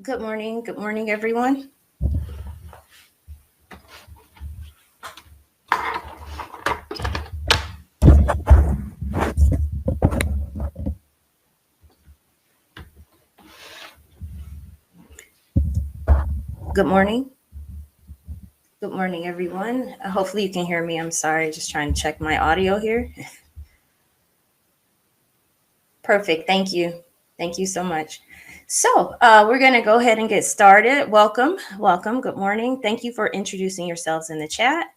Good morning. Good morning, everyone. Good morning. Good morning, everyone. Hopefully, you can hear me. I'm sorry, just trying to check my audio here. Perfect. Thank you. Thank you so much. We're going to go ahead and get started. Welcome. Welcome. Good morning. Thank you for introducing yourselves in the chat.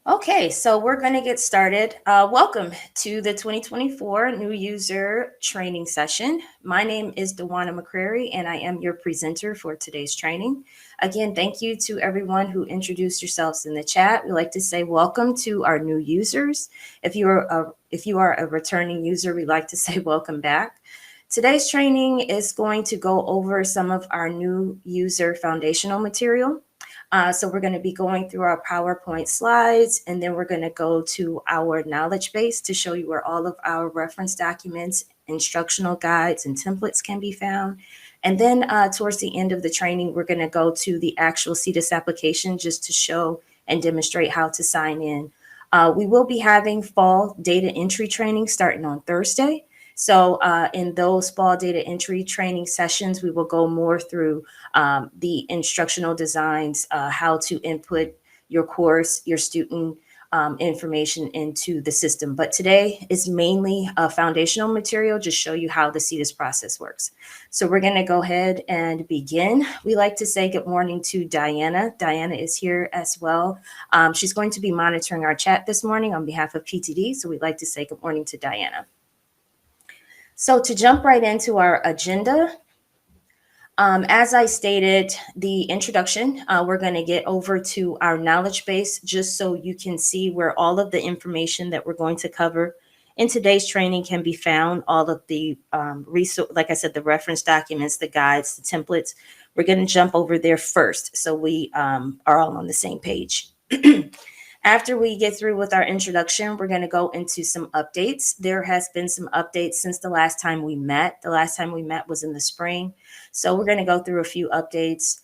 Okay, so we're going to get started. Welcome to the 2024 New User Training Session. My name is Dewana McCrary, and I am your presenter for today's training. Again, thank you to everyone who introduced yourselves in the chat. We like to say welcome to our new users. If you are a returning user, we like to say welcome back. Today's training is going to go over some of our new user foundational material. So we're going to be going through our PowerPoint slides, and then we're going to go to our knowledge base to show you where all of our reference documents, instructional guides, and templates can be found. And then towards the end of the training, we're going to go to the actual CTEIS application just to show and demonstrate how to sign in. We will be having fall data entry training starting on Thursday. So in those fall data entry training sessions, we will go more through the instructional designs, how to input your course, your student information into the system. But today is mainly a foundational material, just show you how the CTEIS process works. So we're going to go ahead and begin. We like to say good morning to Diana. Diana is here as well. She's going to be monitoring our chat this morning on behalf of PTD. So we'd like to say good morning to Diana. So to jump right into our agenda, as I stated, the introduction, we're going to get over to our knowledge base just so you can see where all of the information that we're going to cover in today's training can be found. All of the resource, like I said, the reference documents, the guides, the templates. We're going to jump over there first so we are all on the same page. After we get through with our introduction, we're going to go into some updates. There has been some updates since the last time we met. The last time we met was in the spring. So we're going to go through a few updates.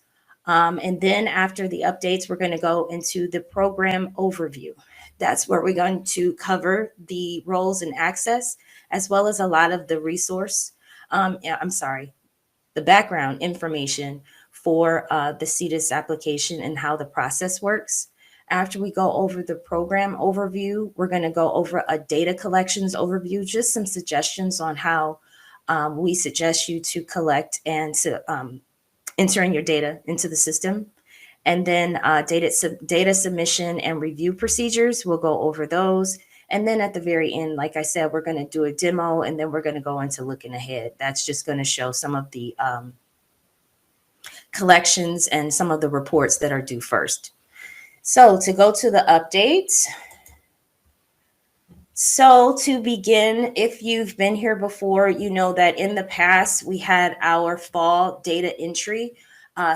And then after the updates, we're going to go into the program overview. That's where we're going to cover the roles and access, as well as a lot of the the background information for the CTEIS application and how the process works. After we go over the program overview, we're going to go over a data collections overview, just some suggestions on how we suggest you to collect and entering your data into the system. And then data submission and review procedures, we'll go over those. And then at the very end, like I said, we're going to do a demo, and then we're going to go into looking ahead. That's just going to show some of the collections and some of the reports that are due first. So to go to the updates. So to begin, if you've been here before, you know that in the past we had our fall data entry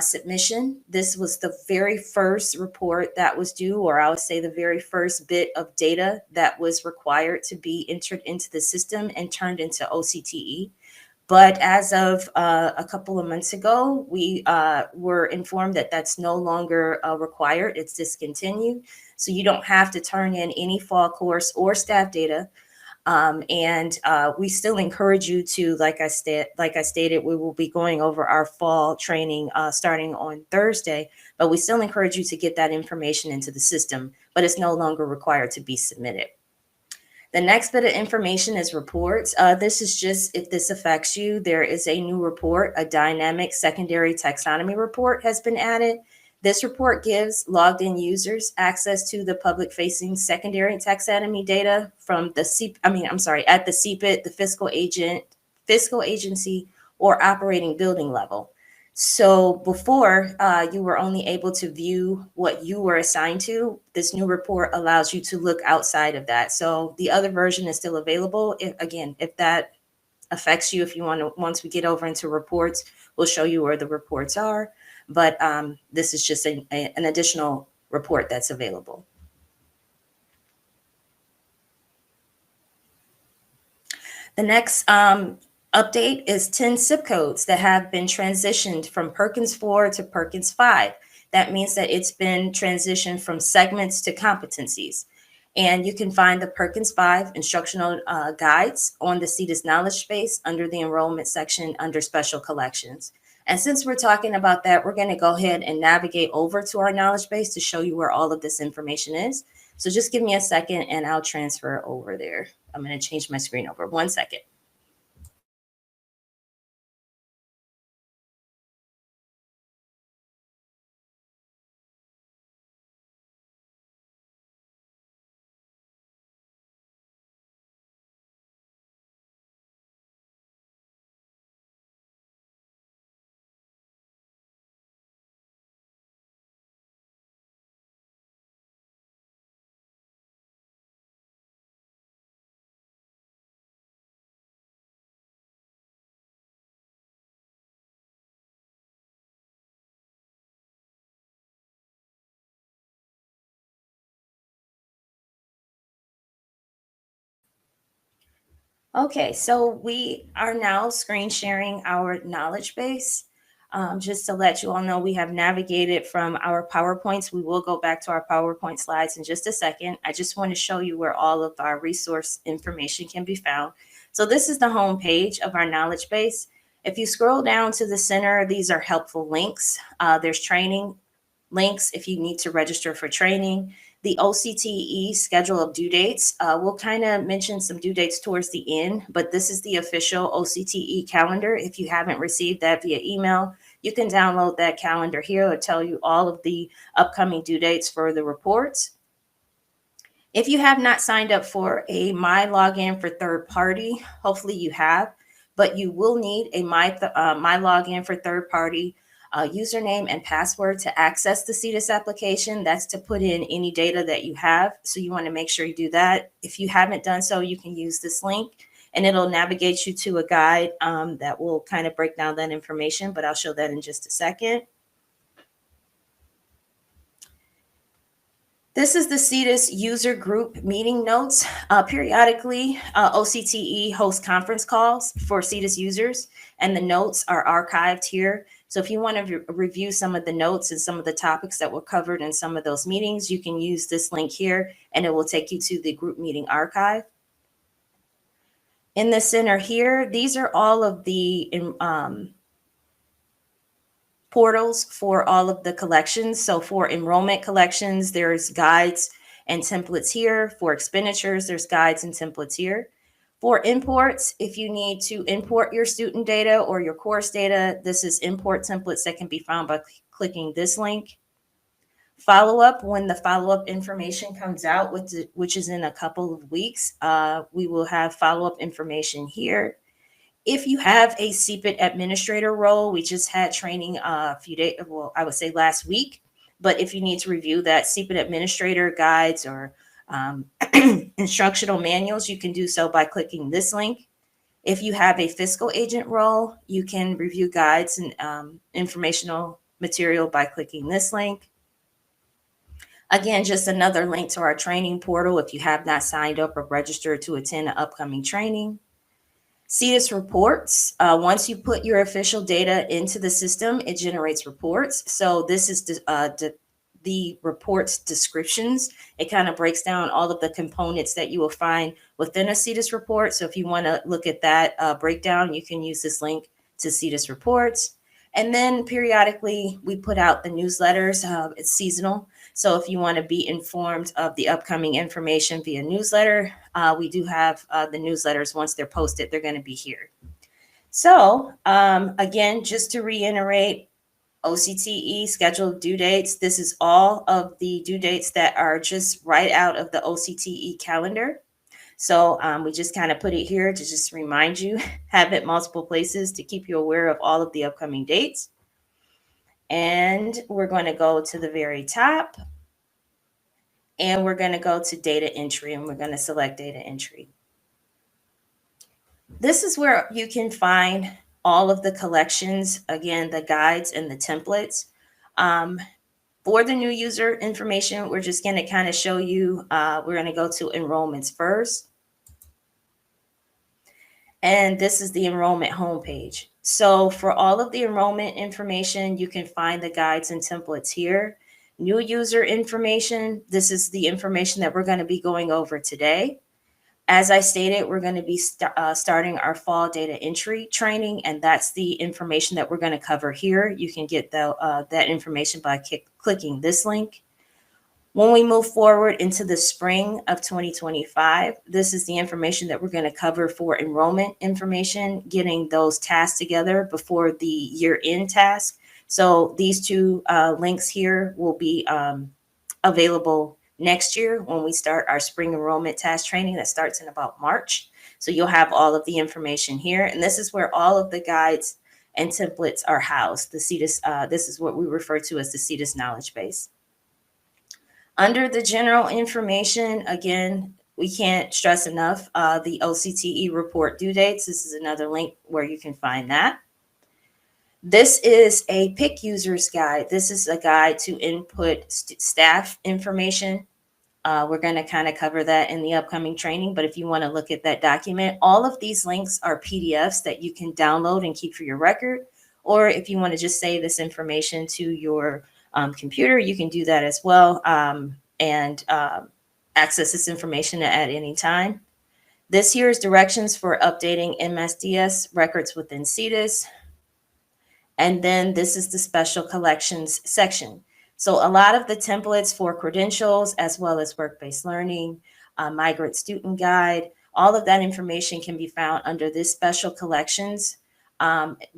submission. This was the very first report that was due, or I would say the very first bit of data that was required to be entered into the system and turned into OCTE. But as of a couple of months ago, we were informed that that's no longer required. It's discontinued. So you don't have to turn in any fall course or staff data. And we still encourage you to, like I stated, we will be going over our fall training starting on Thursday. But we still encourage you to get that information into the system, but it's no longer required to be submitted. The next bit of information is reports. This is just if this affects you. There is a new report, a dynamic secondary taxonomy report has been added. This report gives logged in users access to the public facing secondary taxonomy data from the at the CPIT, the fiscal agency, or operating building level. So before, you were only able to view what you were assigned to. This new report allows you to look outside of that. So the other version is still available. If that affects you, if you want to, once we get over into reports, we'll show you where the reports are. But this is just an additional report that's available. The next update is 10 zip codes that have been transitioned from Perkins 4 to Perkins 5. That means that it's been transitioned from segments to competencies. And you can find the Perkins 5 instructional guides on the CTEIS knowledge space under the enrollment section under special collections. And since we're talking about that, we're going to go ahead and navigate over to our knowledge base to show you where all of this information is. So just give me a second and I'll transfer over there. I'm going to change my screen over. 1 second. Okay, so we are now screen sharing our knowledge base. Just to let you all know, we have navigated from our PowerPoints. We will go back to our PowerPoint slides in just a second. I just want to show you where all of our resource information can be found. So this is the home page of our knowledge base. If you scroll down to the center, these are helpful links. There's training links if you need to register for training. The OCTE schedule of due dates. We'll kind of mention some due dates towards the end, but this is the official OCTE calendar. If you haven't received that via email, you can download that calendar here. It'll tell you all of the upcoming due dates for the reports. If you have not signed up for a My Login for third party, hopefully you have, but you will need a My Login for third party username and password to access the CTEIS application. That's to put in any data that you have. So you want to make sure you do that. If you haven't done so, you can use this link and it'll navigate you to a guide that will kind of break down that information, but I'll show that in just a second. This is the CTEIS user group meeting notes. Periodically, OCTE hosts conference calls for CTEIS users, and the notes are archived here. So if you want to review some of the notes and some of the topics that were covered in some of those meetings, you can use this link here, and it will take you to the group meeting archive. In the center here, these are all of the portals for all of the collections. So for enrollment collections, there's guides and templates here. For expenditures, there's guides and templates here. For imports, if you need to import your student data or your course data, this is import templates that can be found by clicking this link. Follow-up, when the follow-up information comes out, which is in a couple of weeks, we will have follow-up information here. If you have a CPIT administrator role, we just had training a few days, well, I would say last week. But if you need to review that CPIT administrator guides or instructional manuals, you can do so by clicking this link. If you have a fiscal agent role, you can review guides and informational material by clicking this link. Again, just another link to our training portal if you have not signed up or registered to attend an upcoming training. CTEIS reports. Once you put your official data into the system, it generates reports. So this is the reports descriptions. It kind of breaks down all of the components that you will find within a CTEIS report. So if you want to look at that breakdown, you can use this link to CTEIS reports. And then periodically we put out the newsletters. It's seasonal. So if you want to be informed of the upcoming information via newsletter, we do have the newsletters. Once they're posted, they're going to be here. So again, just to reiterate, OCTE scheduled due dates. This is all of the due dates that are just right out of the OCTE calendar. So we just kind of put it here to just remind you, have it multiple places to keep you aware of all of the upcoming dates. And we're going to go to the very top and we're going to go to data entry and we're going to select data entry. This is where you can find all of the collections, again, the guides and the templates. For the new user information, we're just going to kind of show you, we're going to go to enrollments first. And this is the enrollment homepage. So for all of the enrollment information, you can find the guides and templates here. New user information, this is the information that we're going to be going over today. As I stated, we're going to be starting our fall data entry training, and that's the information that we're going to cover here. You can get that information by clicking this link. When we move forward into the spring of 2025, this is the information that we're going to cover for enrollment information, getting those tasks together before the year-end task. So these two links here will be available next year when we start our spring enrollment task training that starts in about March. So you'll have all of the information here. And this is where all of the guides and templates are housed. The CTEIS, this is what we refer to as the CTEIS knowledge base. Under the general information, again, we can't stress enough the OCTE report due dates. This is another link where you can find that. This is a PIC user's guide. This is a guide to input staff information. We're going to kind of cover that in the upcoming training, but if you want to look at that document, all of these links are PDFs that you can download and keep for your record. Or if you want to just save this information to your computer, you can do that as well and access this information at any time. This here is directions for updating MSDS records within CTEIS. And then this is the special collections section. So a lot of the templates for credentials as well as work-based learning, migrant student guide, all of that information can be found under this special collections.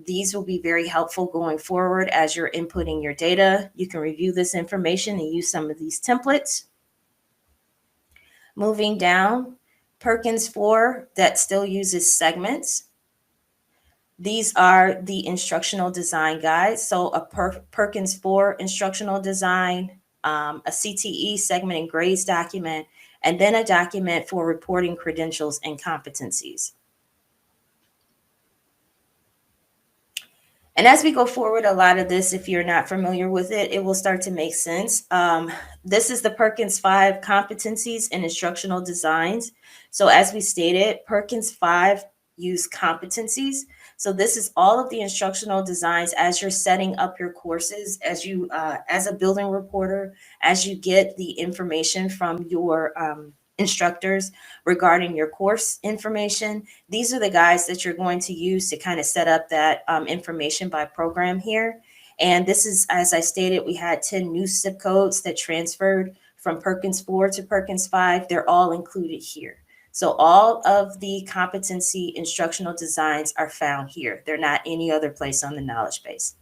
These will be very helpful going forward as you're inputting your data. You can review this information and use some of these templates. Moving down, Perkins 4 that still uses segments. These are the instructional design guides. So a Perkins 4 instructional design, a CTE segment and grades document, and then a document for reporting credentials and competencies. And as we go forward, a lot of this, if you're not familiar with it, it will start to make sense. This is the Perkins 5 competencies and instructional designs. So as we stated, Perkins 5 use competencies. So this is all of the instructional designs as you're setting up your courses, as you, as a building reporter, as you get the information from your instructors regarding your course information. These are the guides that you're going to use to kind of set up that information by program here. And this is, as I stated, we had 10 new zip codes that transferred from Perkins 4 to Perkins 5. They're all included here. So all of the competency instructional designs are found here. They're not any other place on the knowledge base.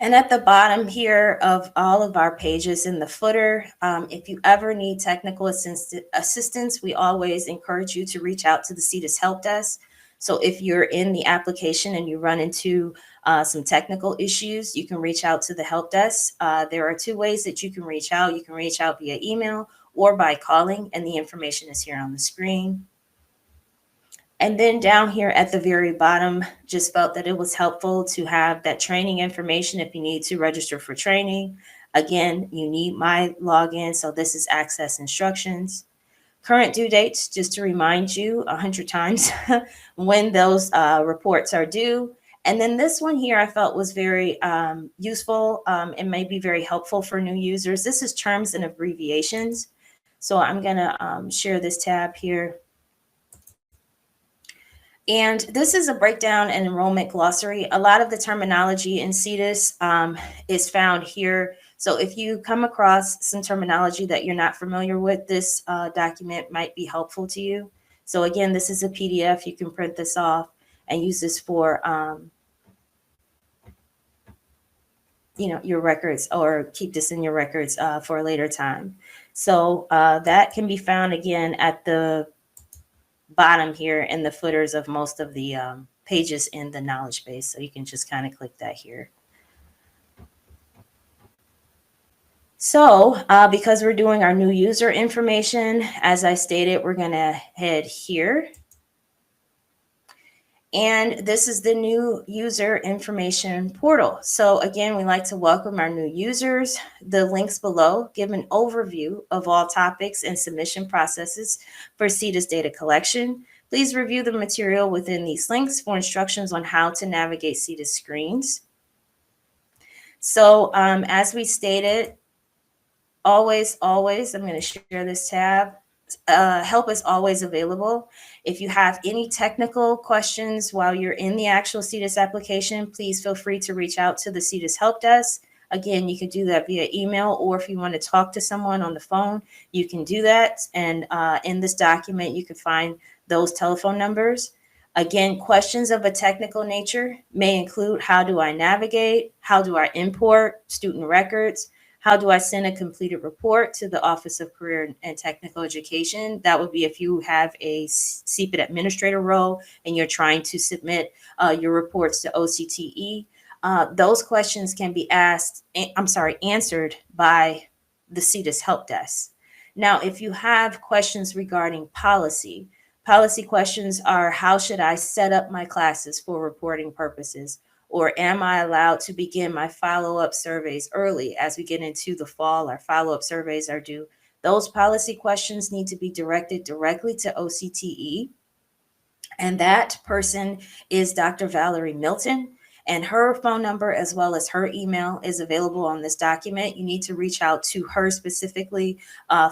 And at the bottom here of all of our pages in the footer, if you ever need technical assistance, we always encourage you to reach out to the CTEIS help desk. So if you're in the application and you run into some technical issues, you can reach out to the help desk. There are two ways that you can reach out. You can reach out via email or by calling, and the information is here on the screen. And then down here at the very bottom, just felt that it was helpful to have that training information if you need to register for training. Again, you need my login, so this is access instructions. Current due dates, just to remind you 100 times when those reports are due. And then this one here I felt was very useful and may be very helpful for new users. This is terms and abbreviations. So I'm gonna share this tab here. And this is a breakdown and enrollment glossary. A lot of the terminology in CTEIS is found here. So if you come across some terminology that you're not familiar with, this document might be helpful to you. So again, this is a PDF. You can print this off and use this for your records, or keep this in your records for a later time. So that can be found again at the bottom here in the footers of most of the pages in the knowledge base. So you can just kind of click that here. So because we're doing our new user information, as I stated, we're going to head here. And this is the new user information portal. So again, we like to welcome our new users. The links below give an overview of all topics and submission processes for CTEIS data collection. Please review the material within these links for instructions on how to navigate CTEIS screens. So as we stated, always, I'm going to share this tab. Help is always available. If you have any technical questions while you're in the actual CTEIS application, please feel free to reach out to the CTEIS help desk. Again, you can do that via email, or if you want to talk to someone on the phone, you can do that. And in this document, you can find those telephone numbers. Again, questions of a technical nature may include: how do I navigate? How do I import student records? How do I send a completed report to the Office of Career and Technical Education? That would be if you have a CPED administrator role and you're trying to submit your reports to OCTE. Those questions can be answered by the CTEIS help desk. Now, if you have questions regarding policy questions are: how should I set up my classes for reporting purposes? Or am I allowed to begin my follow-up surveys early? As we get into the fall, our follow-up surveys are due. Those policy questions need to be directed directly to OCTE. And that person is Dr. Valerie Milton. And her phone number, as well as her email, is available on this document. You need to reach out to her specifically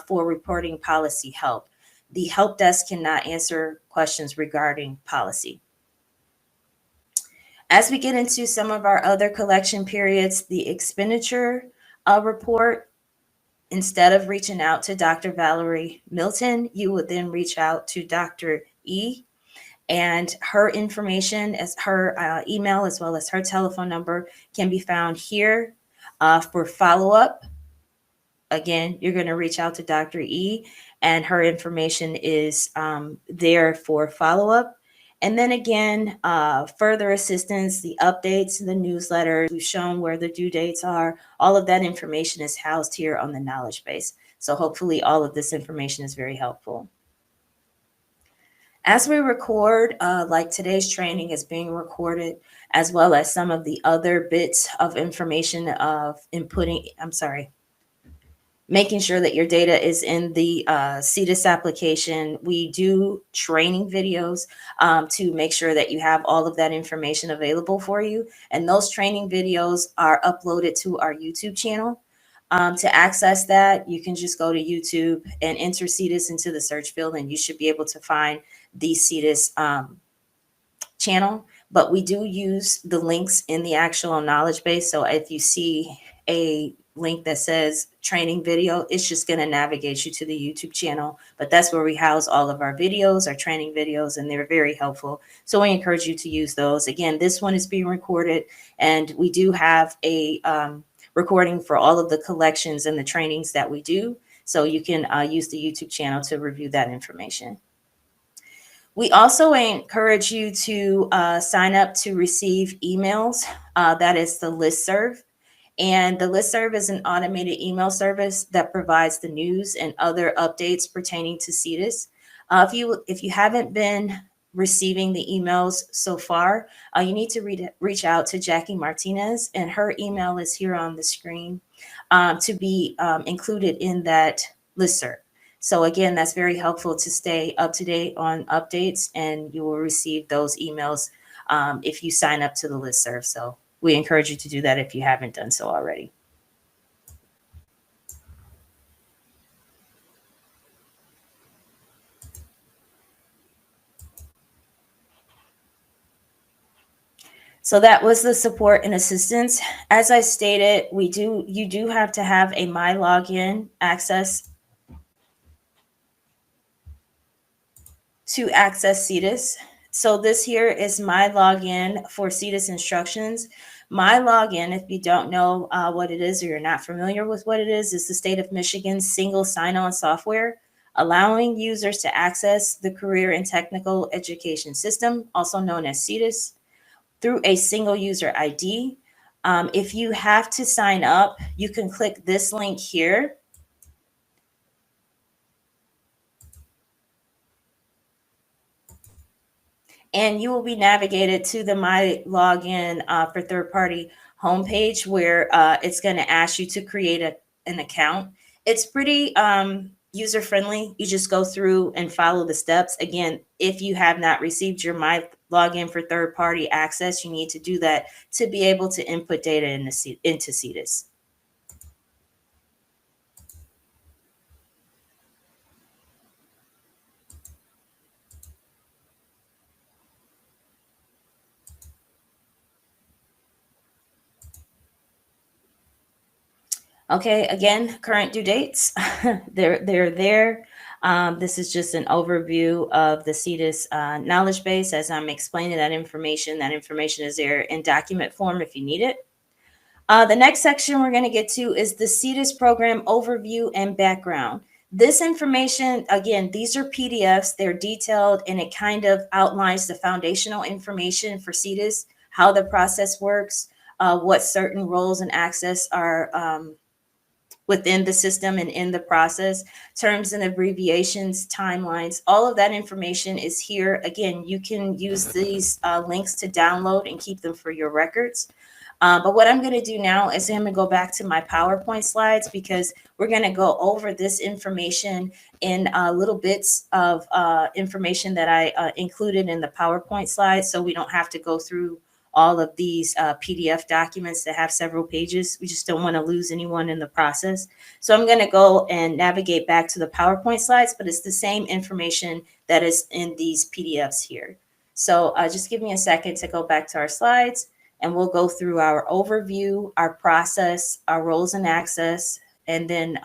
for reporting policy help. The help desk cannot answer questions regarding policy. As we get into some of our other collection periods, the expenditure report, instead of reaching out to Dr. Valerie Milton, you would then reach out to Dr. E. And her information, as her email, as well as her telephone number, can be found here for follow-up. Again, you're going to reach out to Dr. E, and her information is there for follow-up. And then again, further assistance, the updates, the newsletters, we've shown where the due dates are. All of that information is housed here on the knowledge base. So hopefully all of this information is very helpful. As we record, like today's training is being recorded, as well as some of the other bits of information of making sure that your data is in the CTEIS application. We do training videos to make sure that you have all of that information available for you. And those training videos are uploaded to our YouTube channel. To access that, you can just go to YouTube and enter CTEIS into the search field, and you should be able to find the CTEIS channel. But we do use the links in the actual knowledge base. So if you see a link that says training video, it's just going to navigate you to the YouTube channel. But that's where we house all of our videos, our training videos, and they're very helpful. So I encourage you to use those. Again, this one is being recorded, and we do have a recording for all of the collections and the trainings that we do. So you can use the YouTube channel to review that information. We also encourage you to sign up to receive emails. That is the listserv. And the listserv is an automated email service that provides the news and other updates pertaining to CTEIS. If you haven't been receiving the emails so far, you need to reach out to Jackie Martinez, and her email is here on the screen to be included in that listserv. So again, that's very helpful to stay up to date on updates, and you will receive those emails if you sign up to the listserv. So we encourage you to do that if you haven't done so already. So that was the support and assistance. As I stated, you do have to have a My Login access to access CTEIS. So this here is My Login for CTEIS instructions. My Login, if you don't know what it is or you're not familiar with what it is the state of Michigan's single sign-on software, allowing users to access the career and technical education system, also known as CTEIS, through a single user ID. If you have to sign up, you can click this link here. and you will be navigated to the My Login for Third Party homepage, where it's going to ask you to create an account. It's pretty user friendly. You just go through and follow the steps. Again, if you have not received your My Login for Third Party access, you need to do that to be able to input data into CTEIS. Okay, again, current due dates. They're there. This is just an overview of the CTEIS knowledge base as I'm explaining that information. That information is there in document form if you need it. The next section we're going to get to is the CTEIS program overview and background. This information, again, these are PDFs. They're detailed, and it kind of outlines the foundational information for CTEIS, how the process works, what certain roles and access are within the system and in the process, terms and abbreviations, timelines, all of that information is here. Again, you can use these links to download and keep them for your records. But what I'm going to do now is I'm going to go back to my PowerPoint slides, because we're going to go over this information in little bits of information that I included in the PowerPoint slides, so we don't have to go through all of these PDF documents that have several pages. We just don't want to lose anyone in the process. So I'm going to go and navigate back to the PowerPoint slides, but it's the same information that is in these PDFs here. So just give me a second to go back to our slides, and we'll go through our overview, our process, our roles and access, and then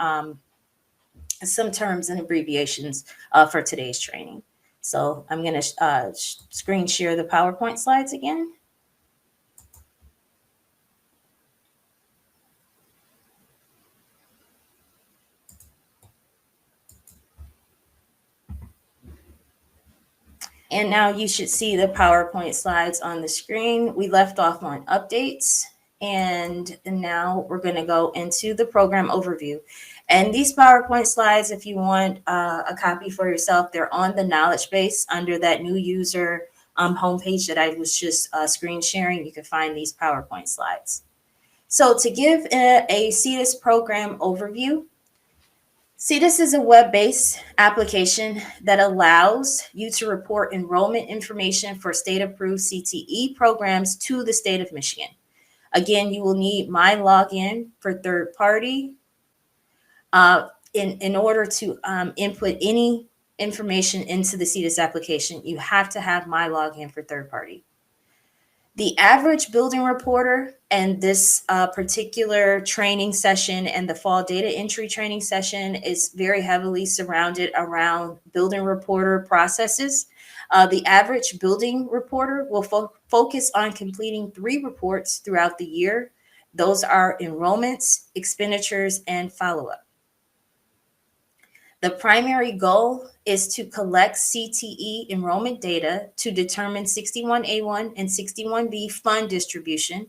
some terms and abbreviations for today's training. So I'm going to screen share the PowerPoint slides again. And now you should see the PowerPoint slides on the screen. We left off on updates, and now we're going to go into the program overview. And these PowerPoint slides, if you want a copy for yourself, they're on the knowledge base under that new user homepage that I was just screen sharing. You can find these PowerPoint slides. So to give a CTEIS program overview, CTEIS is a web-based application that allows you to report enrollment information for state-approved CTE programs to the state of Michigan. Again, you will need My Login for third party in order to input any information into the CTEIS application. You have to have My Login for third party. The average building reporter and this particular training session and the fall data entry training session is very heavily surrounded around building reporter processes. The average building reporter will focus on completing 3 reports throughout the year. Those are enrollments, expenditures, and follow-up. The primary goal is to collect CTE enrollment data to determine 61A1 and 61B fund distribution,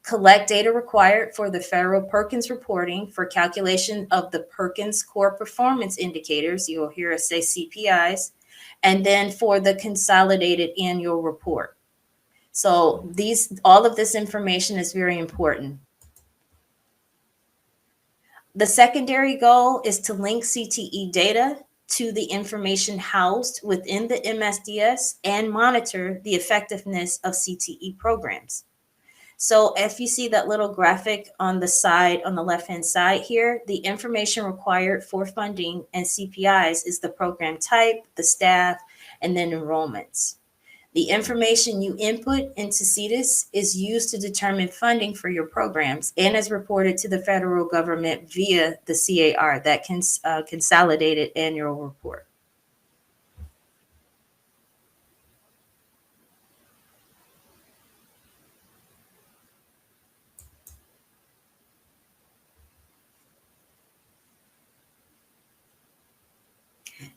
collect data required for the federal Perkins reporting for calculation of the Perkins core performance indicators, you'll hear us say CPIs, and then for the consolidated annual report. So all of this information is very important. The secondary goal is to link CTE data to the information housed within the MSDS and monitor the effectiveness of CTE programs. So if you see that little graphic on the side, on the left-hand side here, the information required for funding and CPIs is the program type, the staff, and then enrollments. The information you input into CTEIS is used to determine funding for your programs and is reported to the federal government via the CAR, that consolidated annual report.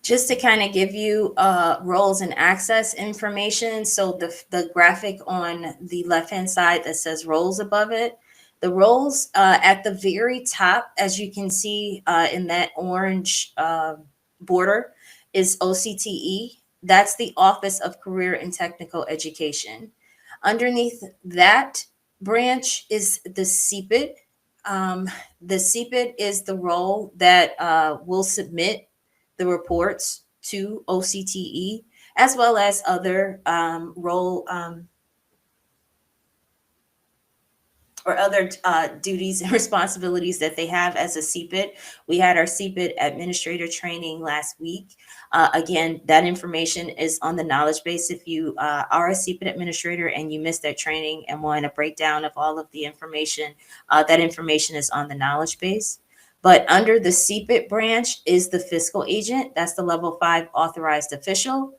Just to kind of give you roles and access information. So the graphic on the left-hand side that says roles above it, the roles at the very top, as you can see in that orange border, is OCTE. That's the Office of Career and Technical Education. Underneath that branch is the CPIT. The CPIT is the role that will submit the reports to OCTE, as well as other role or other duties and responsibilities that they have as a CPIT. We had our CPIT administrator training last week. Again, that information is on the knowledge base. If you are a CPIT administrator and you missed that training and want a breakdown of all of the information, that information is on the knowledge base. But under the CPIT branch is the fiscal agent. That's the level 5 authorized official.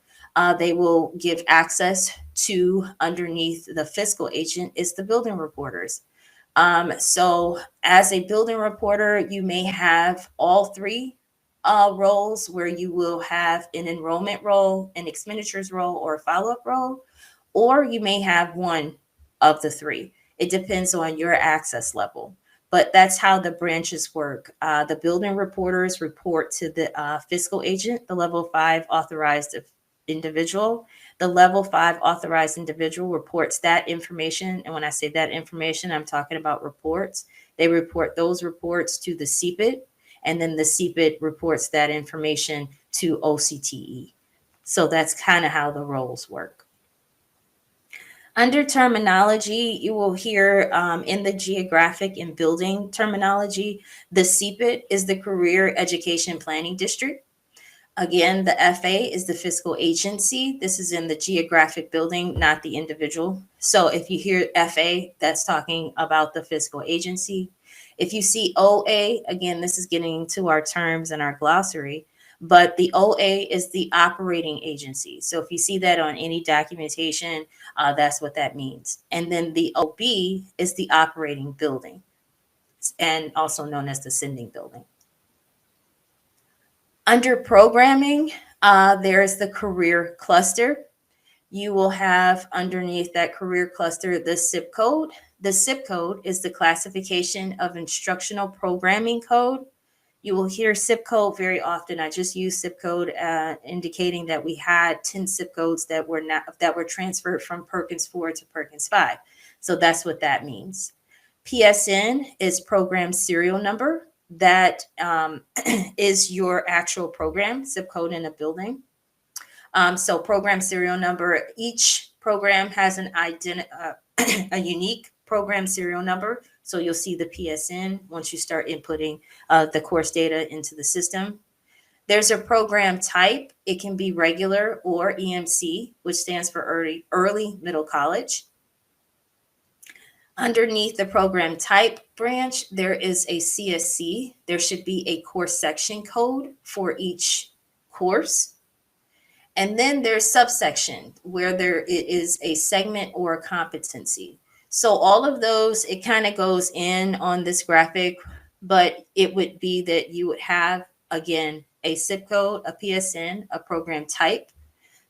They will give access to underneath the fiscal agent is the building reporters. So as a building reporter, you may have all three roles where you will have an enrollment role, an expenditures role, or a follow-up role, or you may have one of the three. It depends on your access level. But that's how the branches work. The building reporters report to the fiscal agent, the level 5 authorized individual. The level 5 authorized individual reports that information. And when I say that information, I'm talking about reports. They report those reports to the CPIT, and then the CPIT reports that information to OCTE. So that's kind of how the roles work. Under terminology, you will hear in the geographic and building terminology, the CPIT is the Career Education Planning District. Again, the FA is the fiscal agency. This is in the geographic building, not the individual. So if you hear FA, that's talking about the fiscal agency. If you see OA, again, this is getting into our terms and our glossary, but the OA is the operating agency. So if you see that on any documentation, that's what that means. And then the OB is the operating building, and also known as the sending building. Under programming, there's the career cluster. You will have underneath that career cluster the SIP code. The SIP code is the classification of instructional programming code. You will hear SIP code very often. I just use SIP code, indicating that we had 10 SIP codes that were transferred from Perkins 4 to Perkins 5. So that's what that means. PSN is program serial number. That is your actual program, zip code in a building. So program serial number, each program has a unique program serial number. So you'll see the PSN once you start inputting the course data into the system. There's a program type. It can be regular or EMC, which stands for early middle college. Underneath the program type branch, there is a CSC. There should be a course section code for each course. And then there's subsection where there is a segment or a competency. So all of those, it kind of goes in on this graphic, but it would be that you would have, again, a zip code, a PSN, a program type,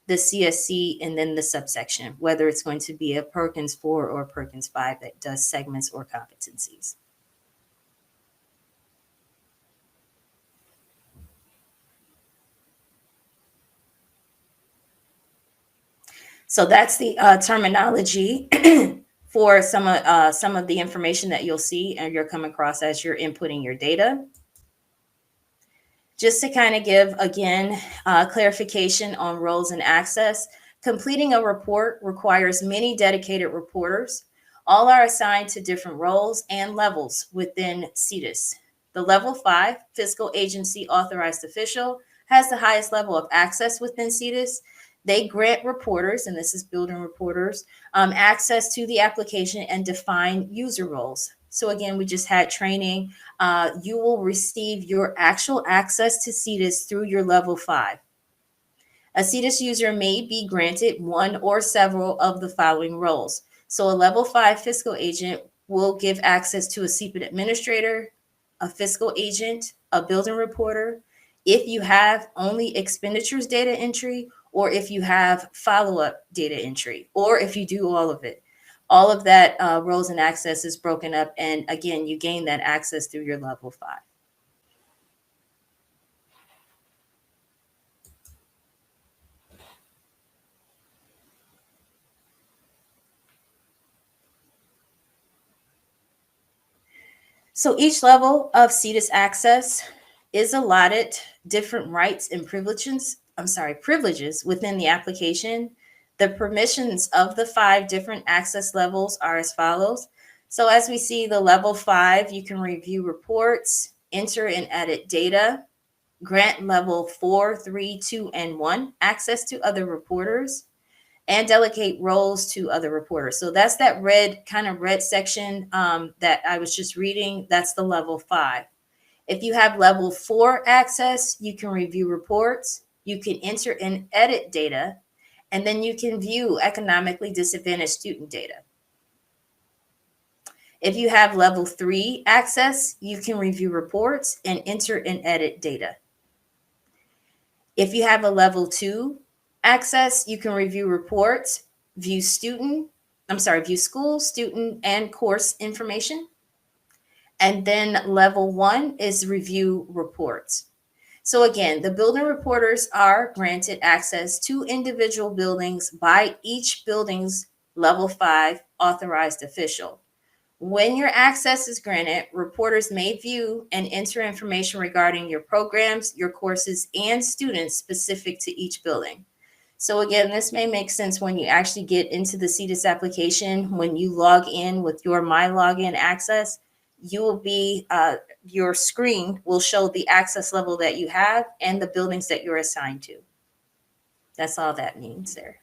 the CSC, and then the subsection, whether it's going to be a Perkins 4 or Perkins 5 that does segments or competencies. So that's the terminology for some of the information that you'll see and you're coming across as you're inputting your data. Just to kind of give, again, clarification on roles and access, completing a report requires many dedicated reporters. All are assigned to different roles and levels within CTEIS. The level 5 fiscal agency authorized official has the highest level of access within CTEIS. They grant reporters, and this is building reporters, access to the application and define user roles. So again, we just had training. You will receive your actual access to CTEIS through your level 5. A CTEIS user may be granted one or several of the following roles. So a level 5 fiscal agent will give access to a CPIT administrator, a fiscal agent, a building reporter. If you have only expenditures data entry, or if you have follow-up data entry, or if you do all of it. All of that roles and access is broken up. And again, you gain that access through your level 5. So each level of CTEIS access is allotted different rights and privileges within the application. The permissions of the 5 different access levels are as follows. So as we see the level 5, you can review reports, enter and edit data, grant level 4, 3, 2, and 1 access to other reporters, and delegate roles to other reporters. So that's that red section that I was just reading. That's the level 5. If you have level 4 access, you can review reports, you can enter and edit data, and then you can view economically disadvantaged student data. If you have level 3 access, you can review reports and enter and edit data. If you have a level 2 access, you can review reports, view school, student, and course information. And then level 1 is review reports. So again, the building reporters are granted access to individual buildings by each building's level 5 authorized official. When your access is granted, reporters may view and enter information regarding your programs, your courses, and students specific to each building. So again, this may make sense when you actually get into the CTEIS application. When you log in with your My Login access, you will be your screen will show the access level that you have and the buildings that you're assigned to. That's all that means there.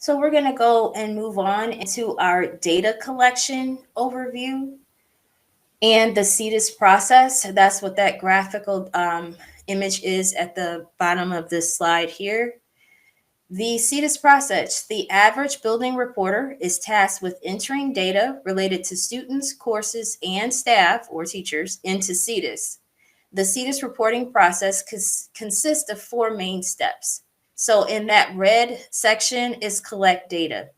So we're going to go and move on into our data collection overview and the CTEIS process. That's what that graphical image is at the bottom of this slide here. The CTEIS process, the average building reporter is tasked with entering data related to students, courses, and staff or teachers into CTEIS. The CTEIS reporting process consists of 4 main steps. So in that red section is collect data.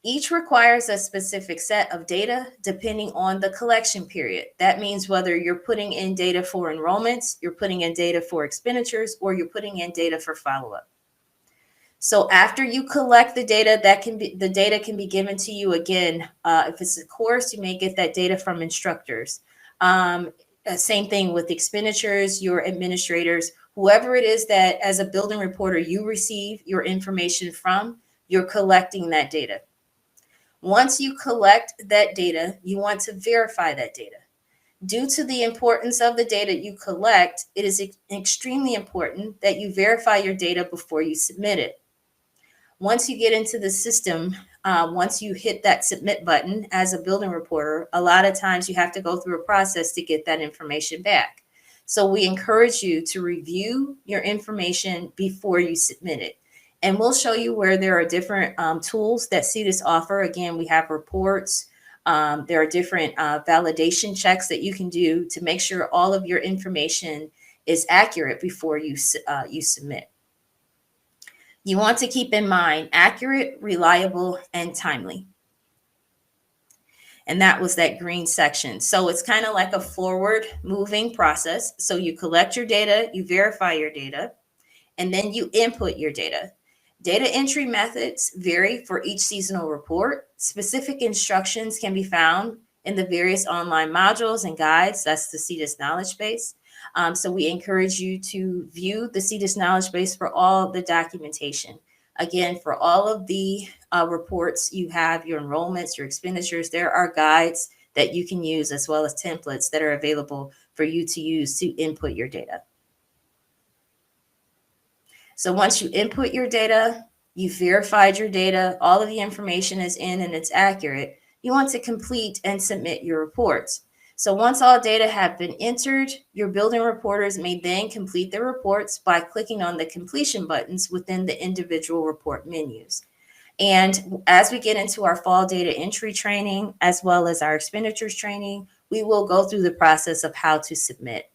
Each requires a specific set of data depending on the collection period. That means whether you're putting in data for enrollments, you're putting in data for expenditures, or you're putting in data for follow-up. So after you collect the data, the data can be given to you again. If it's a course, you may get that data from instructors. Same thing with expenditures, your administrators, whoever it is that as a building reporter you receive your information from, you're collecting that data. Once you collect that data, you want to verify that data. Due to the importance of the data you collect, it is extremely important that you verify your data before you submit it. Once you get into the system, once you hit that submit button as a building reporter, a lot of times you have to go through a process to get that information back. So we encourage you to review your information before you submit it. And we'll show you where there are different tools that CTEIS offer. Again, we have reports. There are different validation checks that you can do to make sure all of your information is accurate before you submit. You want to keep in mind accurate, reliable, and timely. And that was that green section. So it's kind of like a forward moving process. So you collect your data, you verify your data, and then you input your data. Data entry methods vary for each seasonal report. Specific instructions can be found in the various online modules and guides. That's the CTEIS knowledge base. So we encourage you to view the CTEIS knowledge base for all the documentation. Again, for all of the reports, you have your enrollments, your expenditures. There are guides that you can use as well as templates that are available for you to use to input your data. So once you input your data, you verified your data, all of the information is in and it's accurate, you want to complete and submit your reports. So once all data have been entered, your building reporters may then complete their reports by clicking on the completion buttons within the individual report menus. And as we get into our fall data entry training, as well as our expenditures training, we will go through the process of how to submit.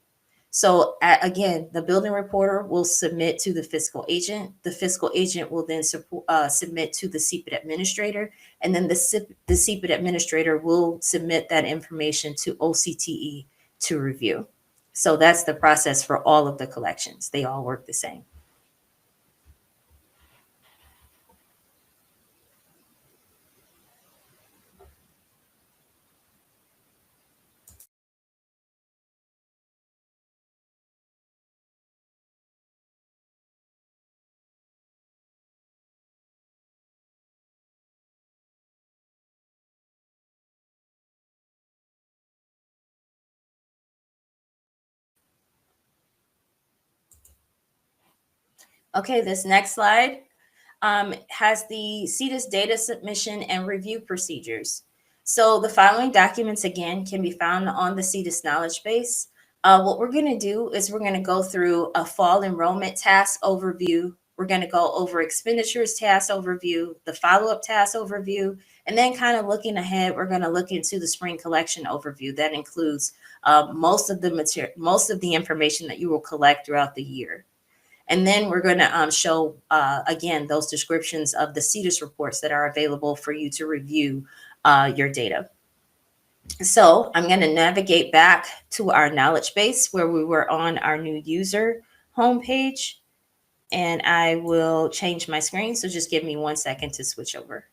So again, the building reporter will submit to the fiscal agent. The fiscal agent will then submit to the CPED administrator, and then the CPED administrator will submit that information to OCTE to review. So that's the process for all of the collections. They all work the same. Okay, this next slide has the CTEIS data submission and review procedures. So the following documents, again, can be found on the CTEIS knowledge base. What we're going to do is we're going to go through a fall enrollment task overview. We're going to go over expenditures task overview, the follow-up task overview, and then kind of looking ahead, we're going to look into the spring collection overview. That includes most of the information that you will collect throughout the year. And then we're going to show, again, those descriptions of the CTEIS reports that are available for you to review your data. So I'm going to navigate back to our knowledge base where we were on our new user homepage. And I will change my screen. So just give me 1 second to switch over.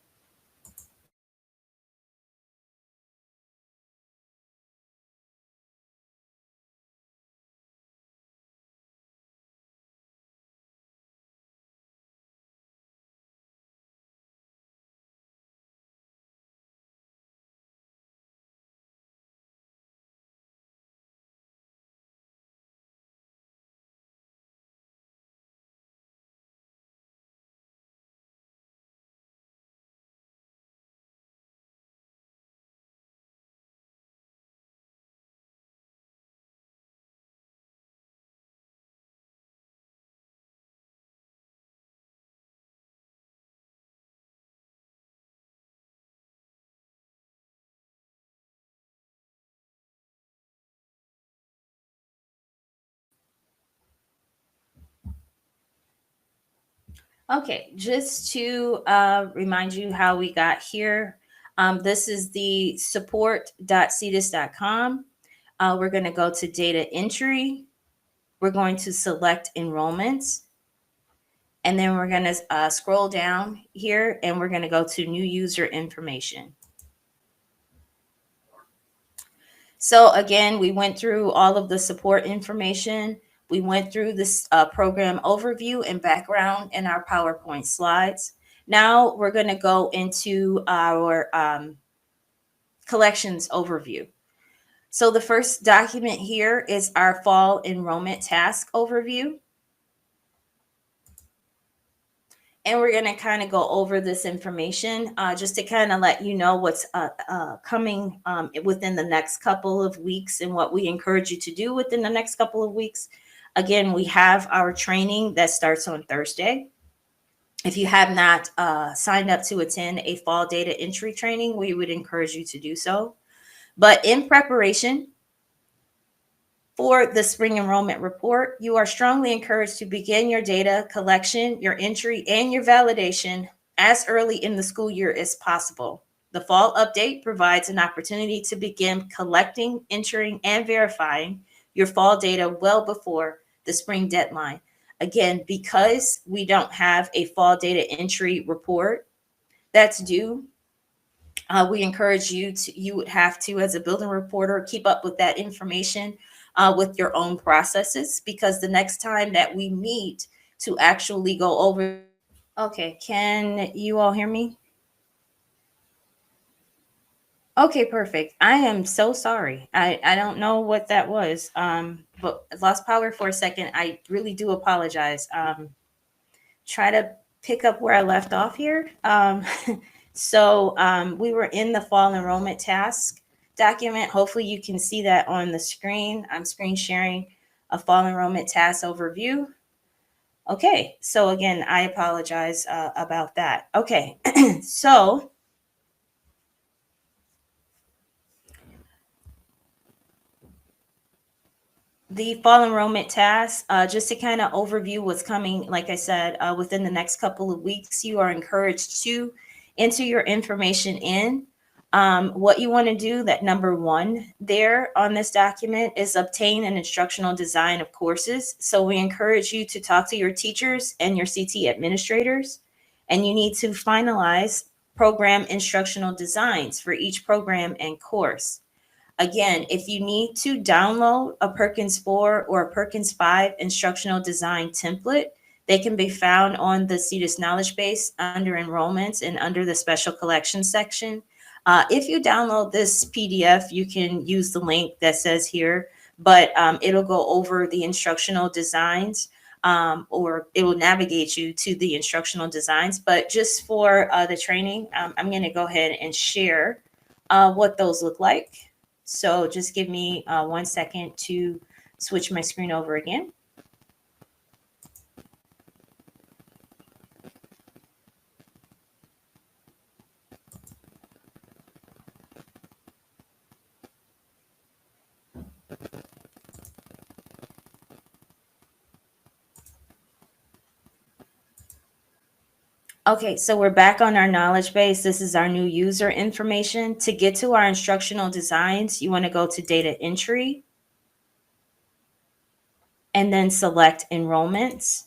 Okay, just to remind you how we got here, this is the support.ctis.com. We're going to go to data entry. We're going to select enrollments. And then we're going to scroll down here and we're going to go to new user information. So again, we went through all of the support information. We went through this program overview and background in our PowerPoint slides. Now we're going to go into our collections overview. So the first document here is our fall enrollment task overview. And we're going to kind of go over this information just to kind of let you know what's coming within the next couple of weeks and what we encourage you to do within the next couple of weeks. Again, we have our training that starts on Thursday. If you have not signed up to attend a fall data entry training, we would encourage you to do so. But in preparation for the spring enrollment report, you are strongly encouraged to begin your data collection, your entry, and your validation as early in the school year as possible. The fall update provides an opportunity to begin collecting, entering, and verifying your fall data well before the spring deadline. Again, because we don't have a fall data entry report that's due, we encourage you would have to, as a building reporter, keep up with that information with your own processes, because the next time that we meet to actually go over. Okay, can you all hear me? Okay, perfect. I am so sorry. I don't know what that was. But I lost power for a second. I really do apologize. Try to pick up where I left off here. So we were in the fall enrollment task document. Hopefully you can see that on the screen. I'm screen sharing a fall enrollment task overview. Okay, so again, I apologize about that. Okay, so the fall enrollment task, just to kind of overview what's coming, like I said, within the next couple of weeks, you are encouraged to enter your information in. What you want to do, that number one there on this document, is obtain an instructional design of courses. So we encourage you to talk to your teachers and your CT administrators, and you need to finalize program instructional designs for each program and course. Again, if you need to download a Perkins 4 or a Perkins 5 instructional design template, they can be found on the CTEIS knowledge base under enrollments and under the special collections section. If you download this PDF, you can use the link that says here, but it'll go over the instructional designs, or it will navigate you to the instructional designs. But just for the training, I'm going to go ahead and share what those look like. So just give me 1 second to switch my screen over again. Okay, so we're back on our knowledge base. This is our new user information. To get to our instructional designs, you want to go to data entry and then select enrollments.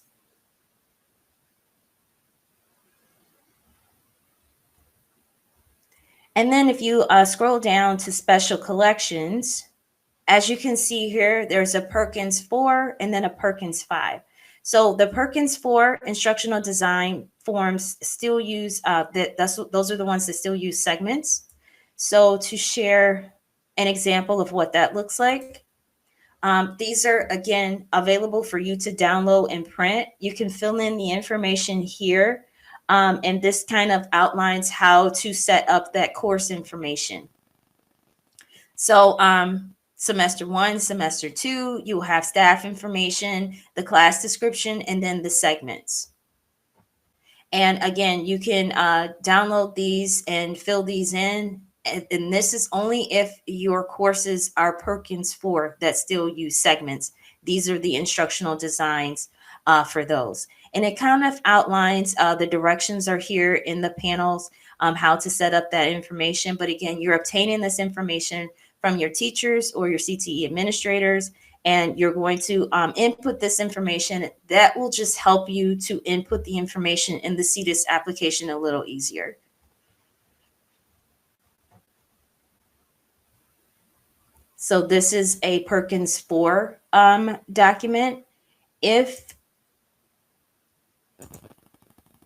And then if you scroll down to special collections, as you can see here, there's a Perkins 4 and then a Perkins 5. So the Perkins 4 instructional design forms still use, those are the ones that still use segments. So to share an example of what that looks like, these are, again, available for you to download and print. You can fill in the information here, and this kind of outlines how to set up that course information. So semester 1, semester 2, you will have staff information, the class description, and then the segments. And again, you can download these and fill these in. And this is only if your courses are Perkins 4 that still use segments. These are the instructional designs for those. And it kind of outlines the directions are here in the panels, how to set up that information. But again, you're obtaining this information from your teachers or your CTE administrators, and you're going to input this information. That will just help you to input the information in the CTEIS application a little easier. So this is a Perkins 4 document. If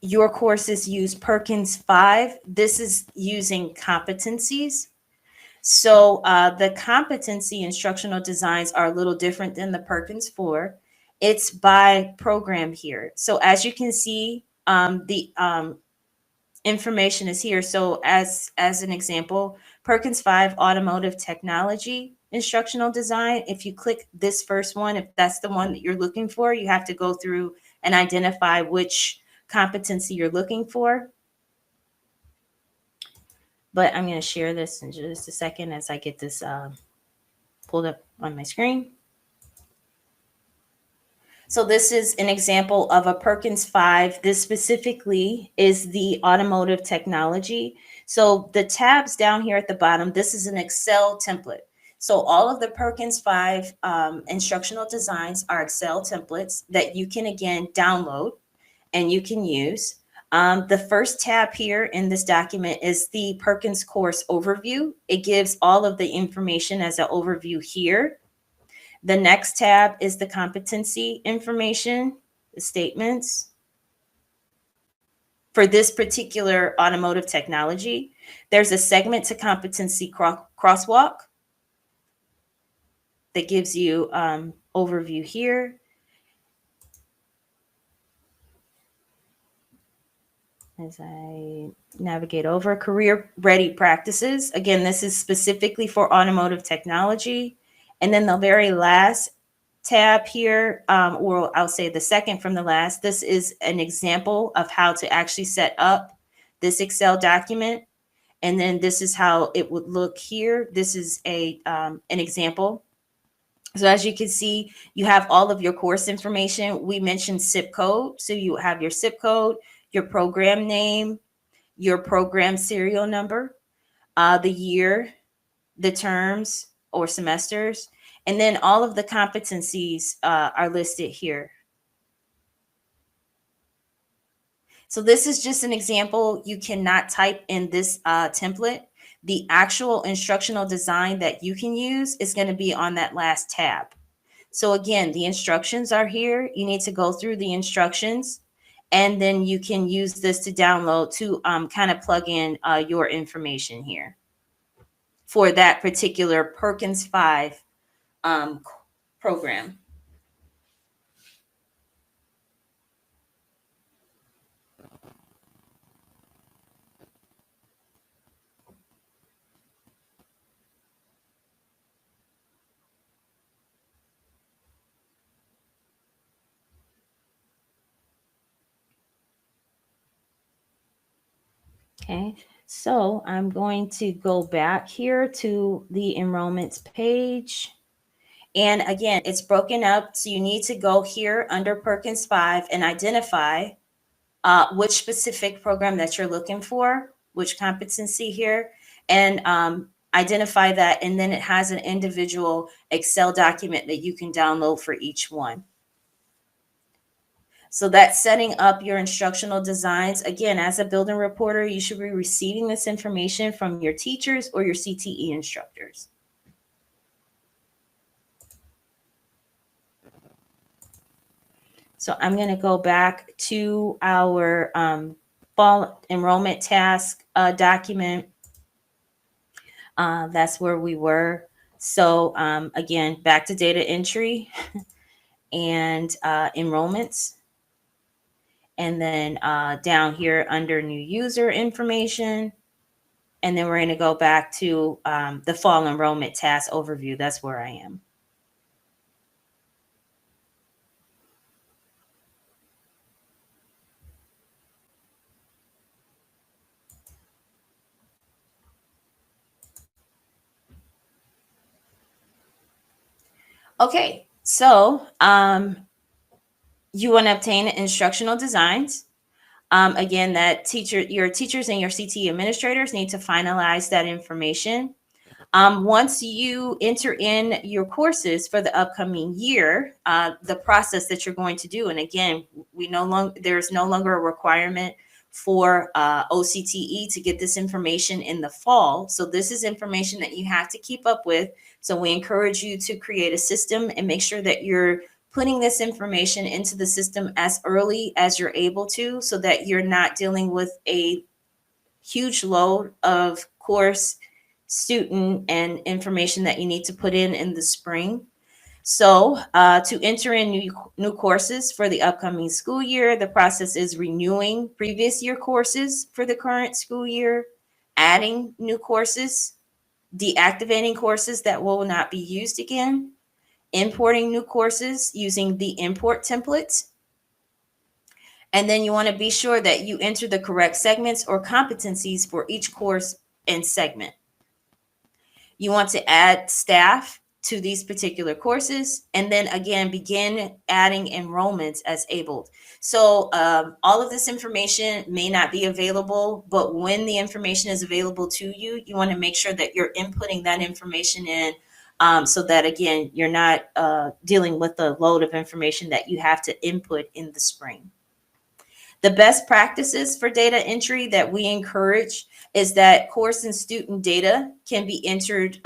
your courses use Perkins 5, this is using competencies. So the competency instructional designs are a little different than the Perkins 4. It's by program here. So as you can see, the information is here. So as an example, Perkins 5 automotive technology instructional design. If you click this first one, if that's the one that you're looking for, you have to go through and identify which competency you're looking for. But I'm going to share this in just a second as I get this pulled up on my screen. So this is an example of a Perkins 5. This specifically is the automotive technology. So the tabs down here at the bottom, this is an Excel template. So all of the Perkins 5 instructional designs are Excel templates that you can, again, download and you can use. The first tab here in this document is the Perkins course overview. It gives all of the information as an overview here. The next tab is the competency information, the statements. For this particular automotive technology, there's a segment to competency crosswalk that gives you overview here. As I navigate over career ready practices. Again, this is specifically for automotive technology. And then the very last tab here, or I'll say the second from the last, this is an example of how to actually set up this Excel document. And then this is how it would look here. This is an example. So as you can see, you have all of your course information. We mentioned zip code. So you have your zip code, your program name, your program serial number. the year, the terms or semesters, and then all of the competencies are listed here. So this is just an example. You cannot type in this template. The actual instructional design that you can use is going to be on that last tab. So again, the instructions are here. You need to go through the instructions, and then you can use this to download to kind of plug in your information here for that particular Perkins 5 program. Okay, so I'm going to go back here to the enrollments page. And again, it's broken up. So you need to go here under Perkins 5 and identify which specific program that you're looking for, which competency here, and identify that. And then it has an individual Excel document that you can download for each one. So that's setting up your instructional designs. Again, as a building reporter, you should be receiving this information from your teachers or your CTE instructors. So I'm going to go back to our fall enrollment task document. That's where we were. So again, back to data entry and enrollments. And then down here under new user information. And then we're going to go back to the fall enrollment task overview. That's where I am. Okay, so you want to obtain instructional designs. Again, your teachers and your CTE administrators need to finalize that information. Once you enter in your courses for the upcoming year, the process that you're going to do, and again, there's no longer a requirement for OCTE to get this information in the fall. So this is information that you have to keep up with. So we encourage you to create a system and make sure that you're putting this information into the system as early as you're able to, so that you're not dealing with a huge load of course, student, and information that you need to put in the spring. So to enter in new courses for the upcoming school year, the process is renewing previous year courses for the current school year, adding new courses, deactivating courses that will not be used again, importing new courses using the import templates. And then you want to be sure that you enter the correct segments or competencies for each course and segment. You want to add staff to these particular courses, and then again, begin adding enrollments as able. So all of this information may not be available, but when the information is available to you, you want to make sure that you're inputting that information in, so that again, you're not dealing with the load of information that you have to input in the spring. The best practices for data entry that we encourage is that course and student data can be entered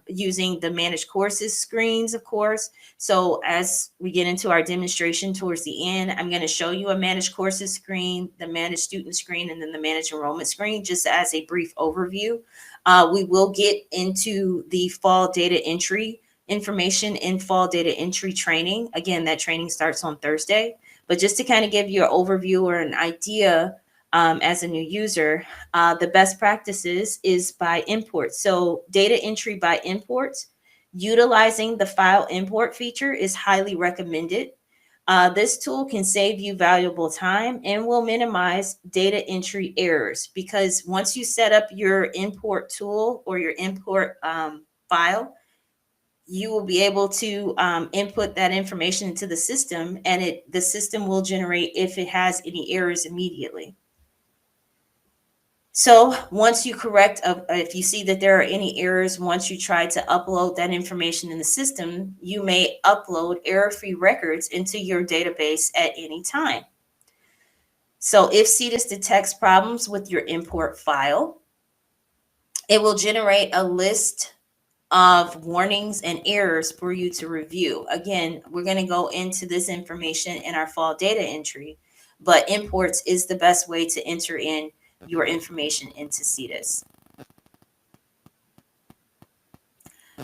using the managed courses screens, of course. So as we get into our demonstration towards the end, I'm going to show you a managed courses screen, the managed student screen, and then the managed enrollment screen, just as a brief overview. We will get into the fall data entry information in fall data entry training. Again, that training starts on Thursday. But just to kind of give you an overview or an idea as a new user, the best practices is by import. So data entry by import, utilizing the file import feature is highly recommended. This tool can save you valuable time and will minimize data entry errors, because once you set up your import tool or your import file, you will be able to input that information into the system, and the system will generate if it has any errors immediately. So once you correct, if you see that there are any errors, once you try to upload that information in the system, you may upload error-free records into your database at any time. So if CTEIS detects problems with your import file, it will generate a list of warnings and errors for you to review. Again, we're going to go into this information in our fall data entry, but imports is the best way to enter in your information into CTEIS.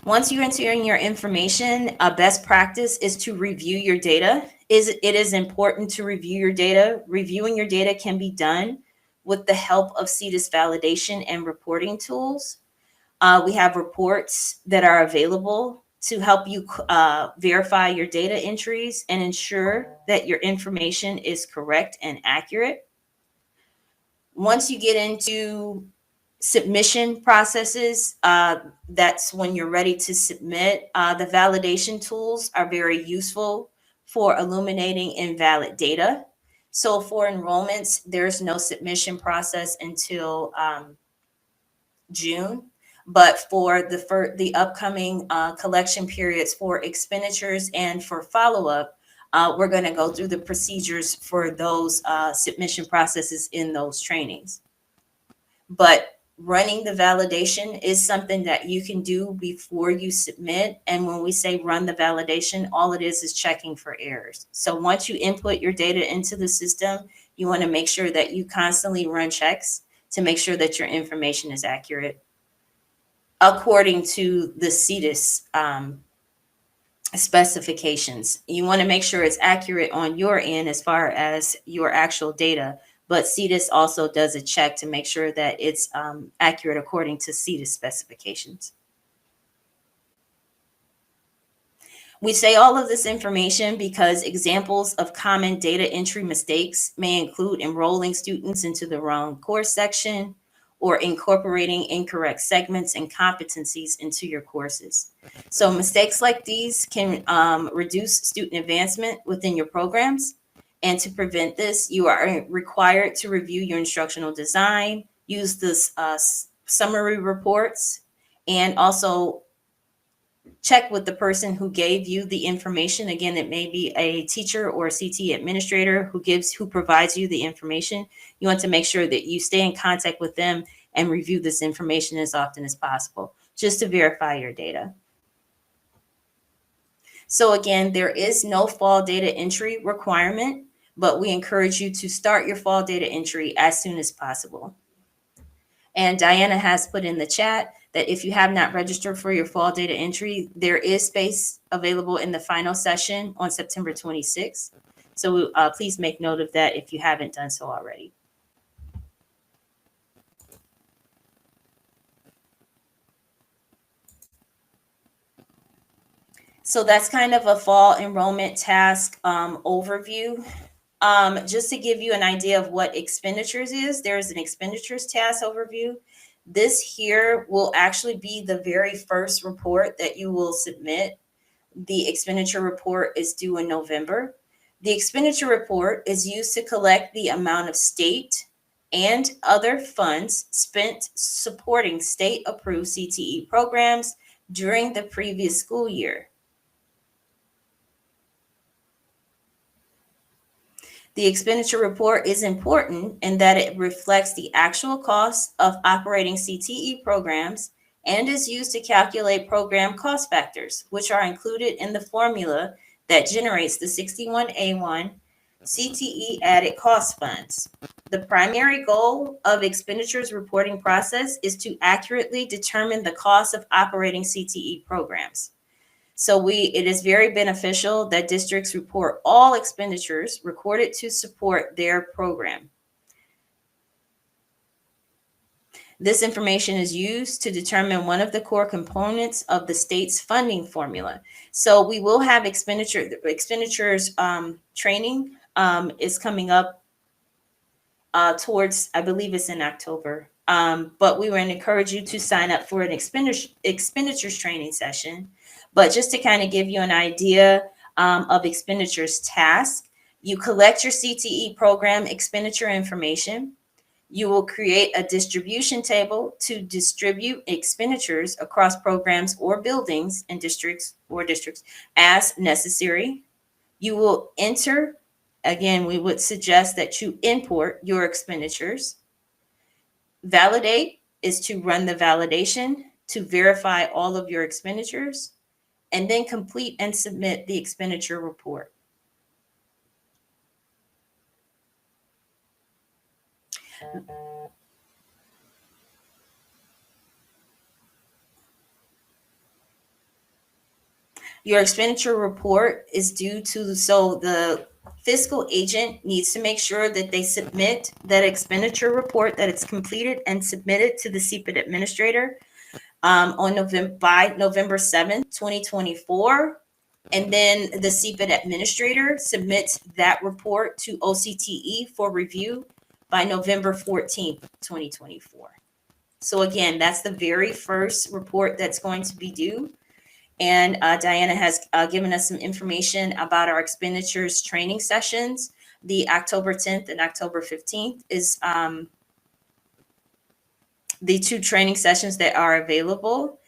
Once you enter in your information, a best practice is to review your data. It is important to review your data. Reviewing your data can be done with the help of CTEIS validation and reporting tools. We have reports that are available to help you verify your data entries and ensure that your information is correct and accurate. Once you get into submission processes, that's when you're ready to submit. The validation tools are very useful for illuminating invalid data. So for enrollments, there's no submission process until June. But for the upcoming collection periods for expenditures and for follow-up, we're going to go through the procedures for those submission processes in those trainings. But running the validation is something that you can do before you submit. And when we say run the validation, all it is checking for errors. So once you input your data into the system, you want to make sure that you constantly run checks to make sure that your information is accurate according to the CTEIS specifications. You want to make sure it's accurate on your end as far as your actual data, but CTEIS also does a check to make sure that it's accurate according to CTEIS specifications. We say all of this information because examples of common data entry mistakes may include enrolling students into the wrong course section or incorporating incorrect segments and competencies into your courses. So mistakes like these can reduce student advancement within your programs. And to prevent this, you are required to review your instructional design, use this summary reports, and also check with the person who gave you the information. Again, it may be a teacher or a CTE administrator who provides you the information. You want to make sure that you stay in contact with them and review this information as often as possible, just to verify your data. So again, there is no fall data entry requirement, but we encourage you to start your fall data entry as soon as possible. And Diana has put in the chat that if you have not registered for your fall data entry, there is space available in the final session on September 26th. So please make note of that if you haven't done so already. So that's kind of a fall enrollment task overview. Just to give you an idea of what expenditures is, there's an expenditures task overview. This here will actually be the very first report that you will submit. The expenditure report is due in November. The expenditure report is used to collect the amount of state and other funds spent supporting state-approved CTE programs during the previous school year. The expenditure report is important in that it reflects the actual costs of operating CTE programs and is used to calculate program cost factors, which are included in the formula that generates the 61A1 CTE added cost funds. The primary goal of expenditures reporting process is to accurately determine the cost of operating CTE programs. So it is very beneficial that districts report all expenditures recorded to support their program. This information is used to determine one of the core components of the state's funding formula. So we will have expenditures training is coming up towards, I believe it's in October. But we would encourage you to sign up for an expenditures training session. But just to kind of give you an idea of expenditures task, you collect your CTE program expenditure information. You will create a distribution table to distribute expenditures across programs or buildings in districts as necessary. You will enter, again, we would suggest that you import your expenditures. Validate is to run the validation to verify all of your expenditures, and then complete and submit the expenditure report. Your expenditure report is due to, so the fiscal agent needs to make sure that they submit that expenditure report, that it's completed and submitted to the CPED administrator by November 7th, 2024. And then the CPED administrator submits that report to OCTE for review by November 14th, 2024. So again, that's the very first report that's going to be due. And Diana has given us some information about our expenditures training sessions. The October 10th and October 15th is the two training sessions that are available.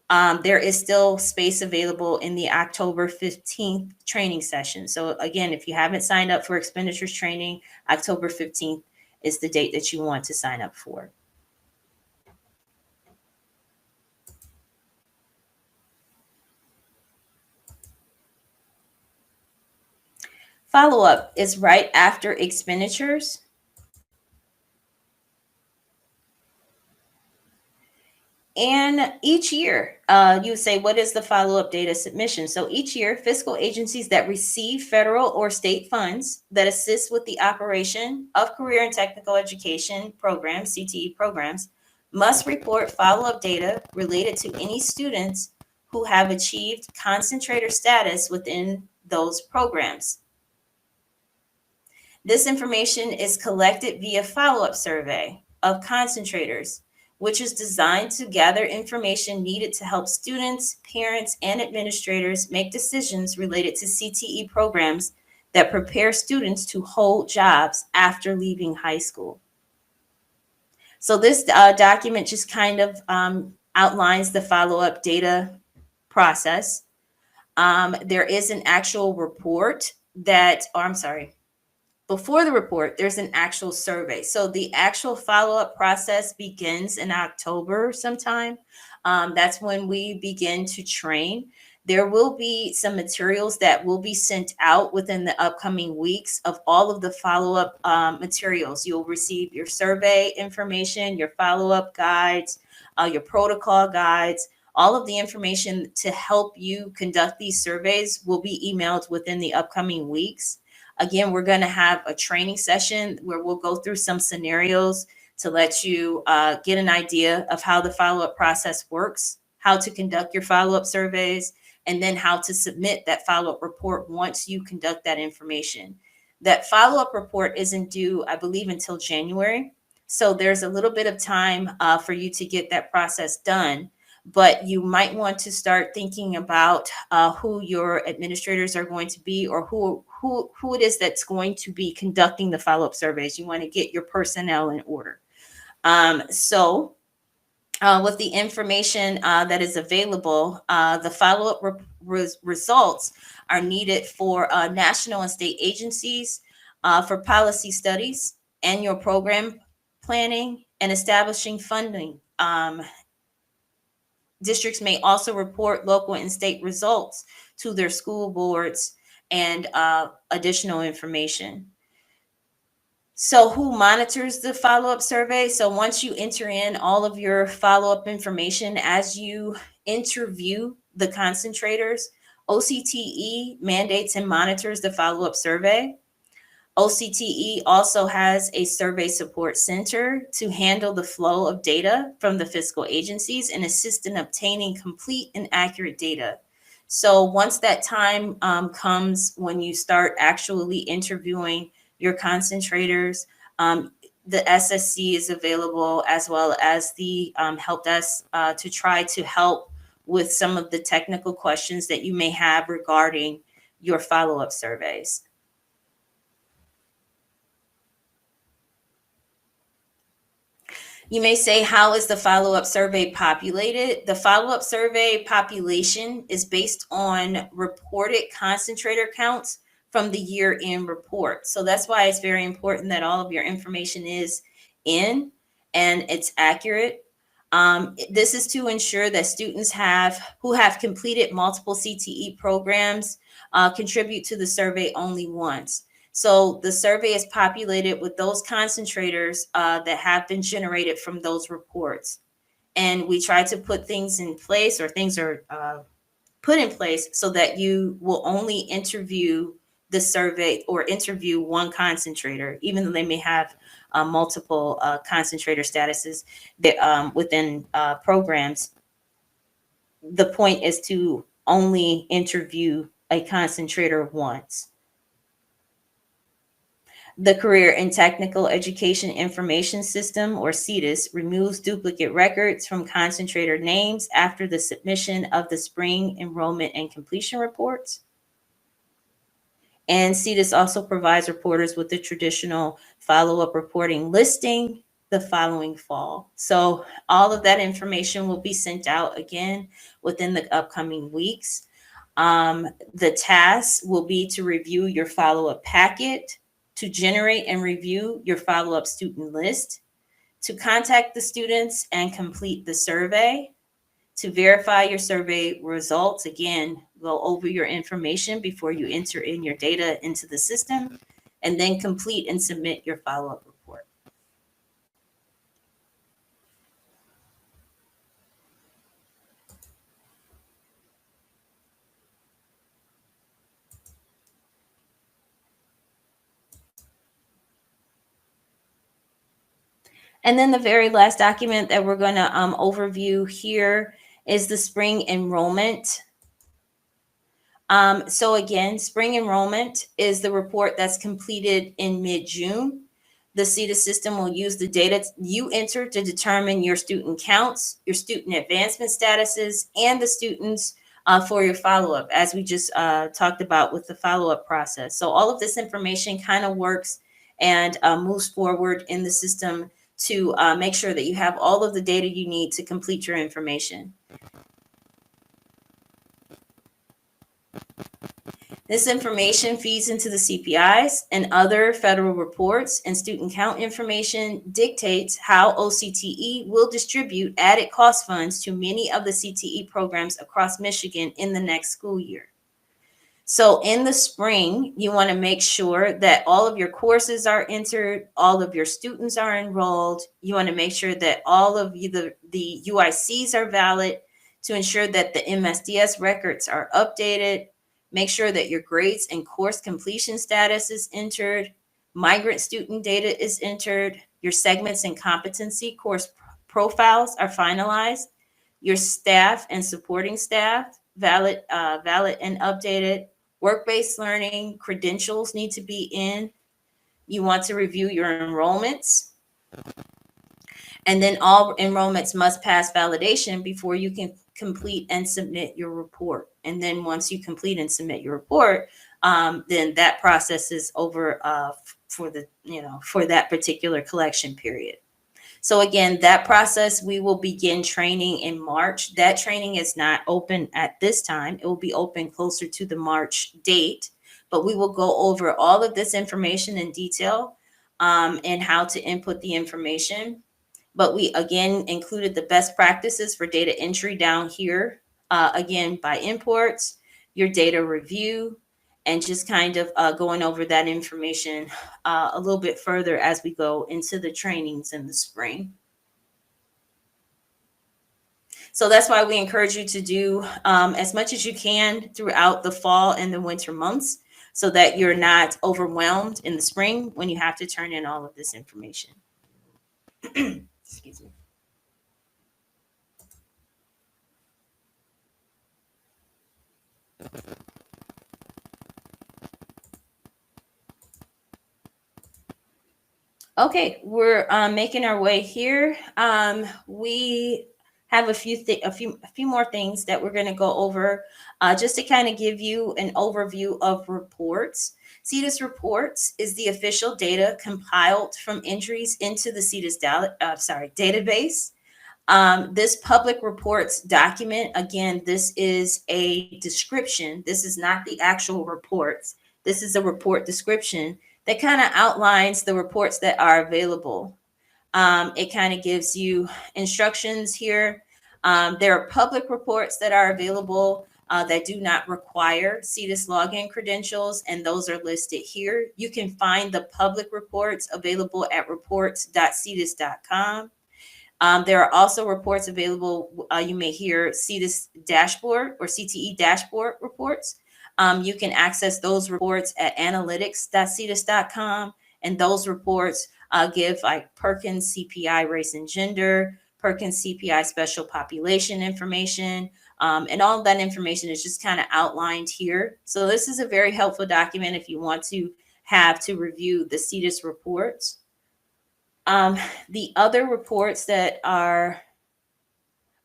There is still space available in the October 15th training session. So again, if you haven't signed up for expenditures training, October 15th is the date that you want to sign up for. Follow-up is right after expenditures. And each year, you say, what is the follow-up data submission? So each year, fiscal agencies that receive federal or state funds that assist with the operation of career and technical education programs, CTE programs, must report follow-up data related to any students who have achieved concentrator status within those programs. This information is collected via follow-up survey of concentrators, which is designed to gather information needed to help students, parents, and administrators make decisions related to CTE programs that prepare students to hold jobs after leaving high school. So this document just kind of outlines the follow-up data process. There is an actual report that, or I'm sorry, before the report, there's an actual survey. So the actual follow-up process begins in October sometime. That's when we begin to train. There will be some materials that will be sent out within the upcoming weeks of all of the follow-up materials. You'll receive your survey information, your follow-up guides, your protocol guides. All of the information to help you conduct these surveys will be emailed within the upcoming weeks. Again, we're going to have a training session where we'll go through some scenarios to let you get an idea of how the follow-up process works, how to conduct your follow-up surveys, and then how to submit that follow-up report once you conduct that information. That follow-up report isn't due, I believe, until January. So there's a little bit of time for you to get that process done. But you might want to start thinking about who your administrators are going to be, or who it is that's going to be conducting the follow-up surveys. You want to get your personnel in order. So with the information that is available, the follow-up results are needed for national and state agencies, for policy studies, annual program planning, and establishing funding. Districts may also report local and state results to their school boards and additional information. So who monitors the follow-up survey? So once you enter in all of your follow-up information as you interview the concentrators, OCTE mandates and monitors the follow-up survey. OCTE also has a survey support center to handle the flow of data from the fiscal agencies and assist in obtaining complete and accurate data. So once that time comes when you start actually interviewing your concentrators, the SSC is available, as well as the help desk to try to help with some of the technical questions that you may have regarding your follow-up surveys. You may say, how is the follow-up survey populated? The follow-up survey population is based on reported concentrator counts from the year-end report. So that's why it's very important that all of your information is in and it's accurate. This is to ensure that students who have completed multiple CTE programs contribute to the survey only once. So the survey is populated with those concentrators that have been generated from those reports. And we try to put things in place, or things are put in place so that you will only interview the survey or interview one concentrator, even though they may have multiple concentrator statuses that, within programs. The point is to only interview a concentrator once. The Career and Technical Education Information System, or CTEIS, removes duplicate records from concentrator names after the submission of the spring enrollment and completion reports. And CTEIS also provides reporters with the traditional follow-up reporting listing the following fall. So all of that information will be sent out again within the upcoming weeks. The task will be to review your follow-up packet, to generate and review your follow-up student list, to contact the students and complete the survey, to verify your survey results. Again, go over your information before you enter in your data into the system, and then complete and submit your follow-up report. And then the very last document that we're going to overview here is the spring enrollment. So again, spring enrollment is the report that's completed in mid-June. The CTEIS system will use the data you enter to determine your student counts, your student advancement statuses, and the students for your follow-up, as we just talked about with the follow-up process. So all of this information kind of works and moves forward in the system to make sure that you have all of the data you need to complete your information. This information feeds into the CPIs and other federal reports, and student count information dictates how OCTE will distribute added cost funds to many of the CTE programs across Michigan in the next school year. So in the spring, you want to make sure that all of your courses are entered, all of your students are enrolled. You want to make sure that all of the UICs are valid, to ensure that the MSDS records are updated. Make sure that your grades and course completion status is entered. Migrant student data is entered. Your segments and competency course profiles are finalized. Your staff and supporting staff valid and updated. Work-based learning credentials need to be in. You want to review your enrollments. And then all enrollments must pass validation before you can complete and submit your report. And then once you complete and submit your report, then that process is over for that particular collection period. So again, that process, we will begin training in March. That training is not open at this time. It will be open closer to the March date, but we will go over all of this information in detail and how to input the information. But we again included the best practices for data entry down here, again, by imports, your data review, and just kind of going over that information a little bit further as we go into the trainings in the spring. So that's why we encourage you to do as much as you can throughout the fall and the winter months, so that you're not overwhelmed in the spring when you have to turn in all of this information. Excuse me. Okay, we're making our way here. We have a few more things that we're going to go over just to kind of give you an overview of reports. CTEIS reports is the official data compiled from entries into the database. This public reports document, again, this is a description. This is not the actual reports. This is a report description that kind of outlines the reports that are available. It kind of gives you instructions here. There are public reports that are available that do not require CTEIS login credentials, and those are listed here. You can find the public reports available at reports.cteis.com. There are also reports available. You may hear CTEIS dashboard or CTE dashboard reports. You can access those reports at analytics.cteis.com, and those reports give like Perkins CPI race and gender, Perkins CPI special population information, and all of that information is just kind of outlined here. So this is a very helpful document if you want to have to review the CTEIS reports. The other reports that are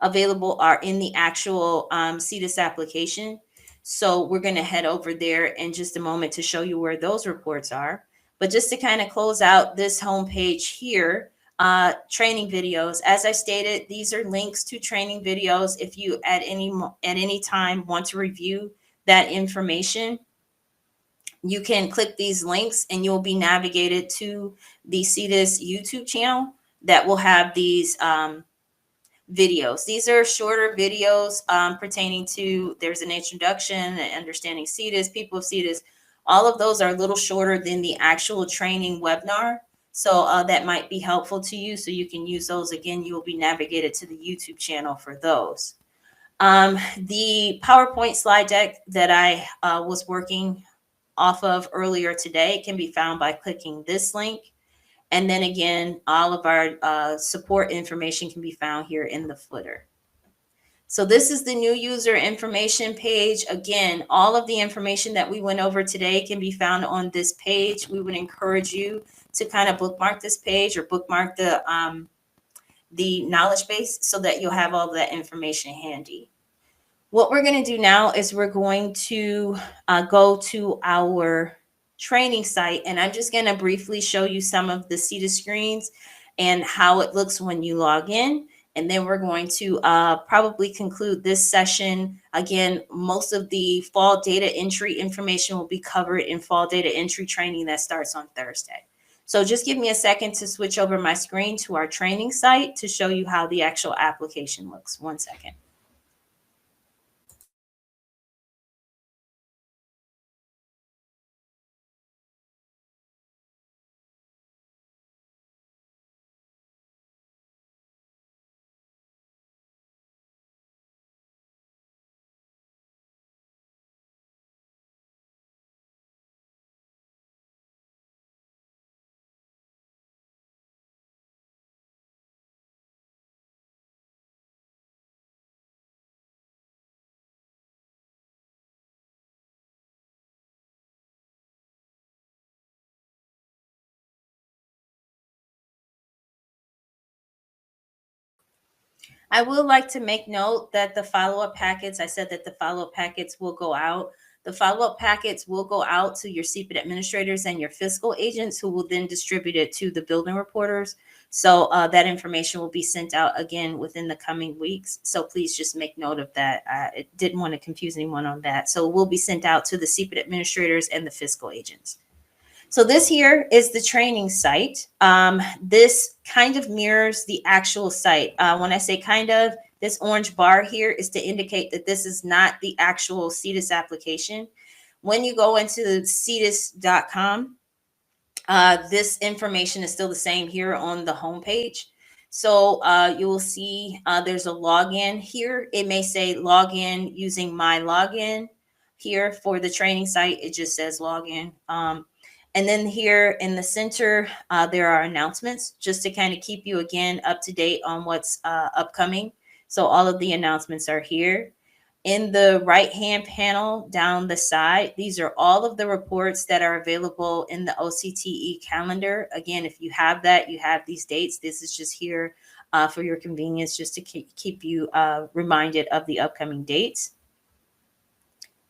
available are in the actual CTEIS application. So we're going to head over there in just a moment to show you where those reports are. But just to kind of close out this homepage here, training videos. As I stated, these are links to training videos. If you at any time want to review that information, you can click these links and you'll be navigated to the CTEIS YouTube channel that will have these videos. These are shorter videos pertaining to, there's an introduction and understanding CTEIS, people of CTEIS. All of those are a little shorter than the actual training webinar. So that might be helpful to you. So you can use those. Again, you will be navigated to the YouTube channel for those. The PowerPoint slide deck that I was working off of earlier today can be found by clicking this link. And then again, all of our support information can be found here in the footer. So this is the new user information page. Again, all of the information that we went over today can be found on this page. We would encourage you to kind of bookmark this page or bookmark the knowledge base so that you'll have all that information handy. What we're going to do now is we're going to go to our training site, and I'm just going to briefly show you some of the CTEIS screens and how it looks when you log in. And then we're going to probably conclude this session. Again, most of the fall data entry information will be covered in fall data entry training that starts on Thursday. So just give me a second to switch over my screen to our training site to show you how the actual application looks. 1 second. I would like to make note that the follow-up packets, I said that the follow-up packets will go out. The follow-up packets will go out to your CPID administrators and your fiscal agents who will then distribute it to the building reporters. So that information will be sent out again within the coming weeks. So please just make note of that. I didn't want to confuse anyone on that. So it will be sent out to the CPID administrators and the fiscal agents. So this here is the training site. This kind of mirrors the actual site. When I say kind of, this orange bar here is to indicate that this is not the actual CTEIS application. When you go into CTEIS.com, this information is still the same here on the homepage. So you will see there's a login here. It may say login using my login. Here for the training site, it just says login. And then here in the center, there are announcements just to kind of keep you again up to date on what's upcoming. So all of the announcements are here. In the right-hand panel down the side, these are all of the reports that are available in the OCTE calendar. Again, if you have that, you have these dates. This is just here for your convenience, just to keep you reminded of the upcoming dates.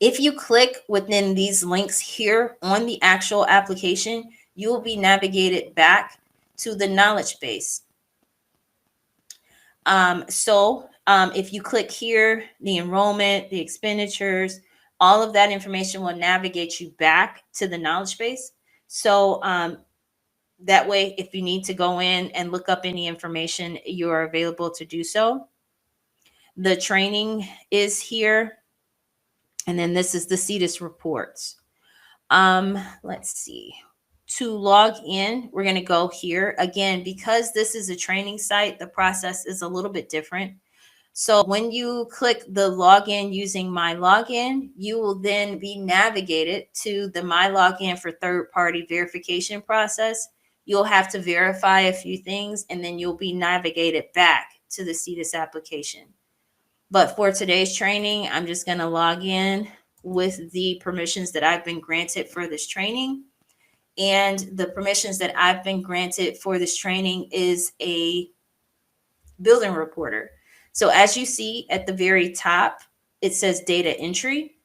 If you click within these links here on the actual application, you will be navigated back to the knowledge base. If you click here, the enrollment, the expenditures, all of that information will navigate you back to the knowledge base. So that way, if you need to go in and look up any information, you are available to do so. The training is here. And then this is the CTEIS reports. Let's see. To log in, we're going to go here. Again, because this is a training site, the process is a little bit different. So when you click the login using My Login, you will then be navigated to the My Login for third-party verification process. You'll have to verify a few things, and then you'll be navigated back to the CTEIS application. But for today's training, I'm just going to log in with the permissions that I've been granted for this training. And the permissions that I've been granted for this training is a building reporter. So as you see at the very top, it says data entry.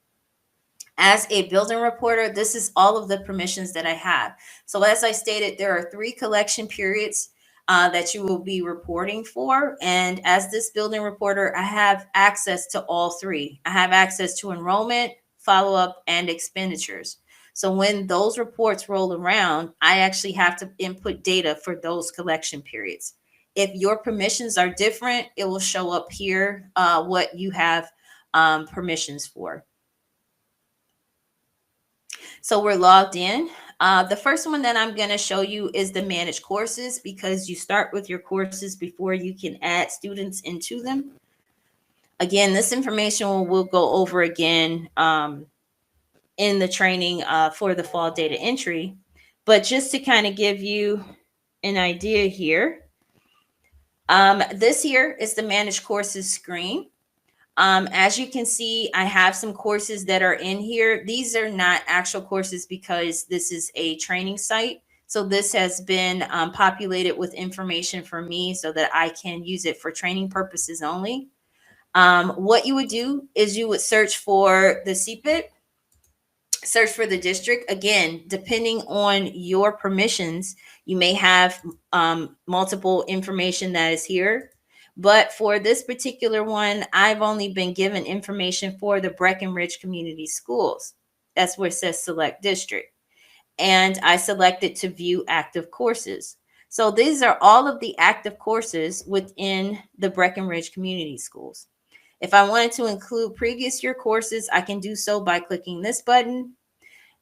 As a building reporter, this is all of the permissions that I have. So as I stated, there are 3 collection periods that you will be reporting for. And as this building reporter, I have access to all 3. I have access to enrollment, follow-up, and expenditures. So when those reports roll around, I actually have to input data for those collection periods. If your permissions are different, it will show up here what you have permissions for. So we're logged in. The first one that I'm going to show you is the managed courses, because you start with your courses before you can add students into them. Again, this information we'll go over again in the training for the fall data entry. But just to kind of give you an idea here, this here is the managed courses screen. As you can see, I have some courses that are in here. These are not actual courses because this is a training site. So this has been populated with information for me so that I can use it for training purposes only. What you would do is you would search for the CPIT, search for the district. Again, depending on your permissions, you may have multiple information that is here. But for this particular one, I've only been given information for the Breckenridge Community Schools. That's where it says select district. And I selected to view active courses. So these are all of the active courses within the Breckenridge Community Schools. If I wanted to include previous year courses, I can do so by clicking this button.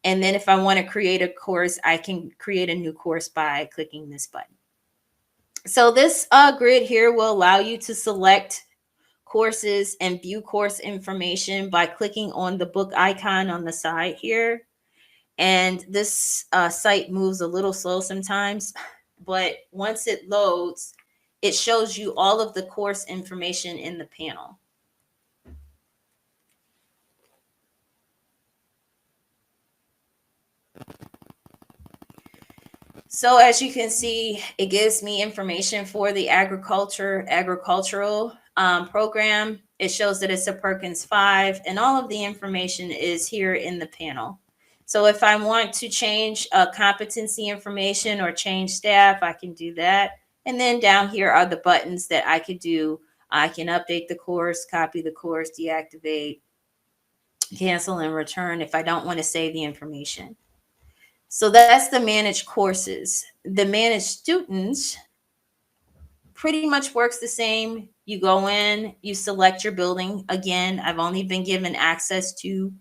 And then if I want to create a course, I can create a new course by clicking this button. So this grid here will allow you to select courses and view course information by clicking on the book icon on the side here. And this site moves a little slow sometimes, but once it loads, it shows you all of the course information in the panel. So as you can see, it gives me information for the agricultural program. It shows that it's a Perkins 5, and all of the information is here in the panel. So if I want to change competency information or change staff, I can do that. And then down here are the buttons that I could do. I can update the course, copy the course, deactivate, cancel, and return if I don't want to save the information. So that's the managed courses. The managed students pretty much works the same. You go in, you select your building. Again, I've only been given access to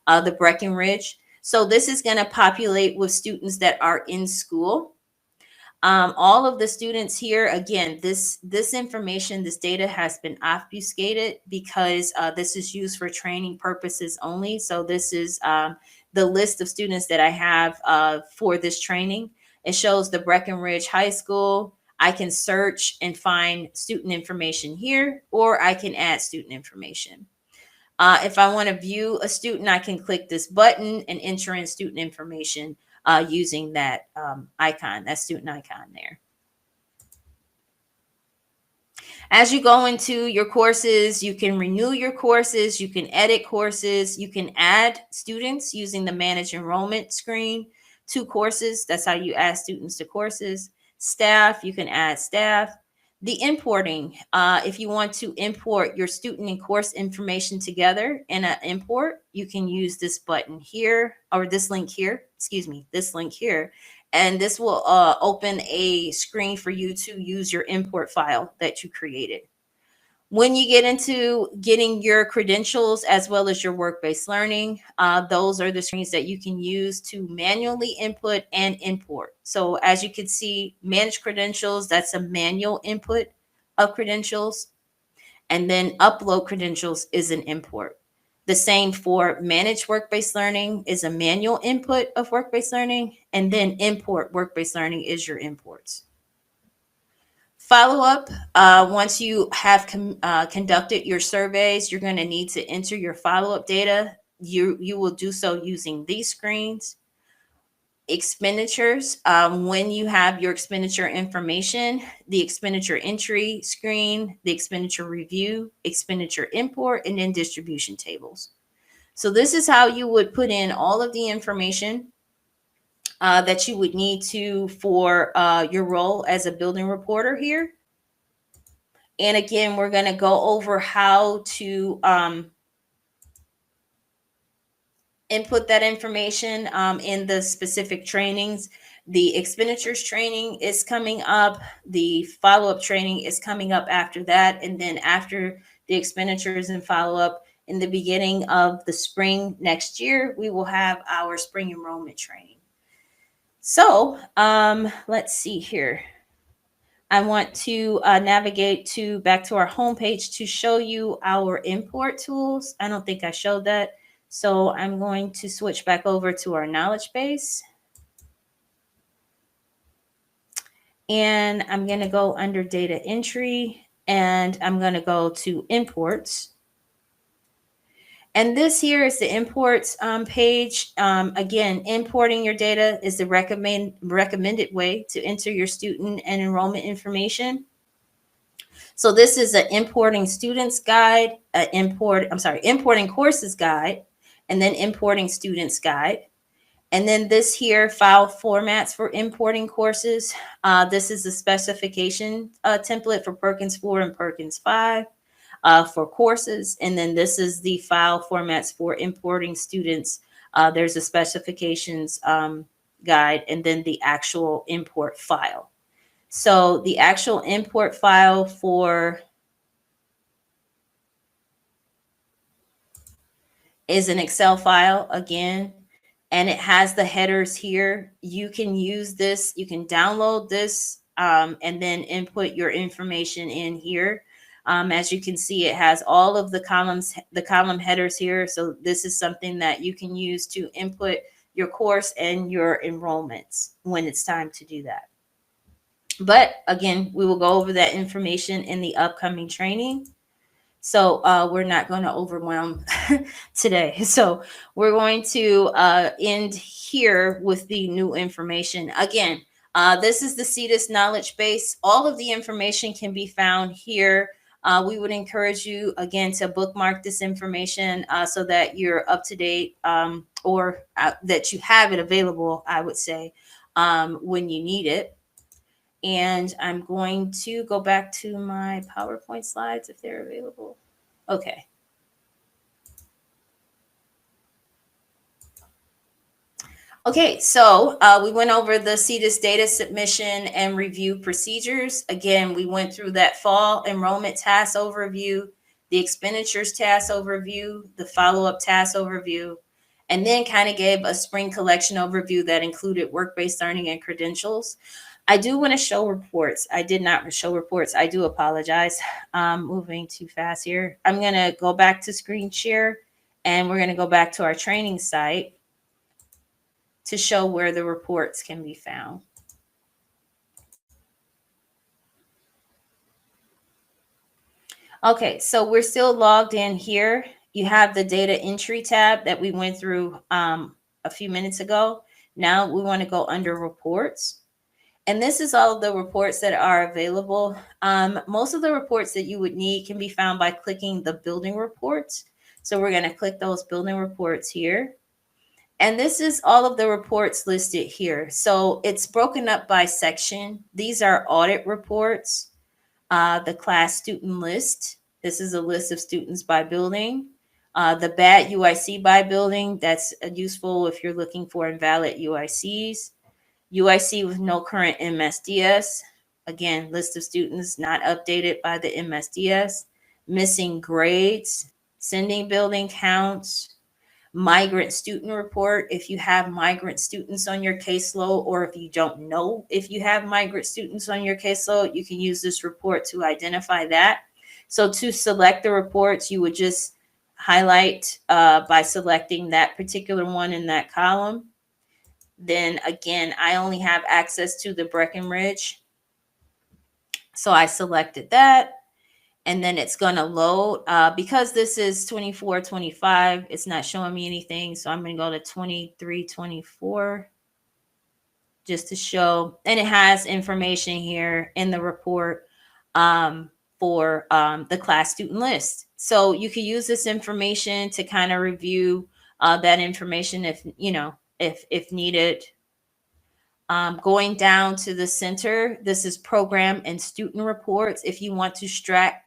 the Breckenridge. So this is going to populate with students that are in school. All of the students here, again, this information, this data has been obfuscated because this is used for training purposes only. So this is the list of students that I have for this training. It shows the Breckenridge High School. I can search and find student information here, or I can add student information. If I want to view a student, I can click this button and enter in student information using that icon, that student icon there. As you go into your courses, you can renew your courses, you can edit courses, you can add students using the manage enrollment screen to courses. That's how you add students to courses. Staff, you can add staff. The importing, if you want to import your student and course information together in an import, you can use this button here, or this link here, excuse me, this link here, and this will open a screen for you to use your import file that you created. When you get into getting your credentials as well as your work-based learning, those are the screens that you can use to manually input and import. So as you can see, manage credentials, that's a manual input of credentials. And then upload credentials is an import. The same for manage work-based learning is a manual input of work-based learning, and then import work-based learning is your imports. Follow up, once you have conducted your surveys, you're going to need to enter your follow-up data. You will do so using these screens. Expenditures, when you have your expenditure information, the expenditure entry screen, the expenditure review, expenditure import, and then distribution tables. So this is how you would put in all of the information that you would need to for your role as a building reporter here. And again, we're going to go over how to input that information in the specific trainings. The expenditures training is coming up. The follow-up training is coming up after that. And then after the expenditures and follow-up, in the beginning of the spring next year, we will have our spring enrollment training. So let's see here. I want to navigate to back to our homepage to show you our import tools. I don't think I showed that. So I'm going to switch back over to our knowledge base. And I'm going to go under data entry, and I'm going to go to imports. And this here is the imports page. Again, importing your data is the recommended way to enter your student and enrollment information. So this is an importing students guide, importing courses guide, and then importing students guide. And then this here, file formats for importing courses. This is the specification template for Perkins 4 and Perkins 5 for courses. And then this is the file formats for importing students. There's a specifications guide, and then the actual import file. So the actual import file for is an Excel file again, and it has the headers here. You can use this, you can download this, and then input your information in here. As you can see, it has all of the columns, the column headers here. So this is something that you can use to input your course and your enrollments when it's time to do that. But again, we will go over that information in the upcoming training. So we're not going to overwhelm today. So we're going to end here with the new information. Again, this is the CTEIS knowledge base. All of the information can be found here. We would encourage you, again, to bookmark this information so that you're up to date, or that you have it available, I would say, when you need it. And I'm going to go back to my PowerPoint slides if they're available. Okay. Okay, so we went over the CTEIS data submission and review procedures. Again, we went through that fall enrollment task overview, the expenditures task overview, the follow-up task overview, and then kind of gave a spring collection overview that included work-based learning and credentials. I do want to show reports. I did not show reports. I do apologize. Moving too fast here. I'm going to go back to screen share, and we're going to go back to our training site to show where the reports can be found. Okay, so we're still logged in here. You have the data entry tab that we went through a few minutes ago. Now we want to go under reports. And this is all of the reports that are available. Most of the reports that you would need can be found by clicking the building reports. So we're going to click those building reports here. And this is all of the reports listed here. So it's broken up by section. These are audit reports, the class student list. This is a list of students by building. The bad UIC by building, that's useful if you're looking for invalid UICs. UIC with no current MSDS. Again, list of students not updated by the MSDS. Missing grades, sending building counts, migrant student report. If you have migrant students on your caseload, or if you don't know if you have migrant students on your caseload, you can use this report to identify that. So to select the reports, you would just highlight by selecting that particular one in that column. Then again, I only have access to the Breckenridge. So I selected that, and then it's going to load. Because this is 24-25, it's not showing me anything. So I'm going to go to 23-24 just to show. And it has information here in the report for the class student list. So you can use this information to kind of review that information if needed. Going down to the center, this is program and student reports. If you want to track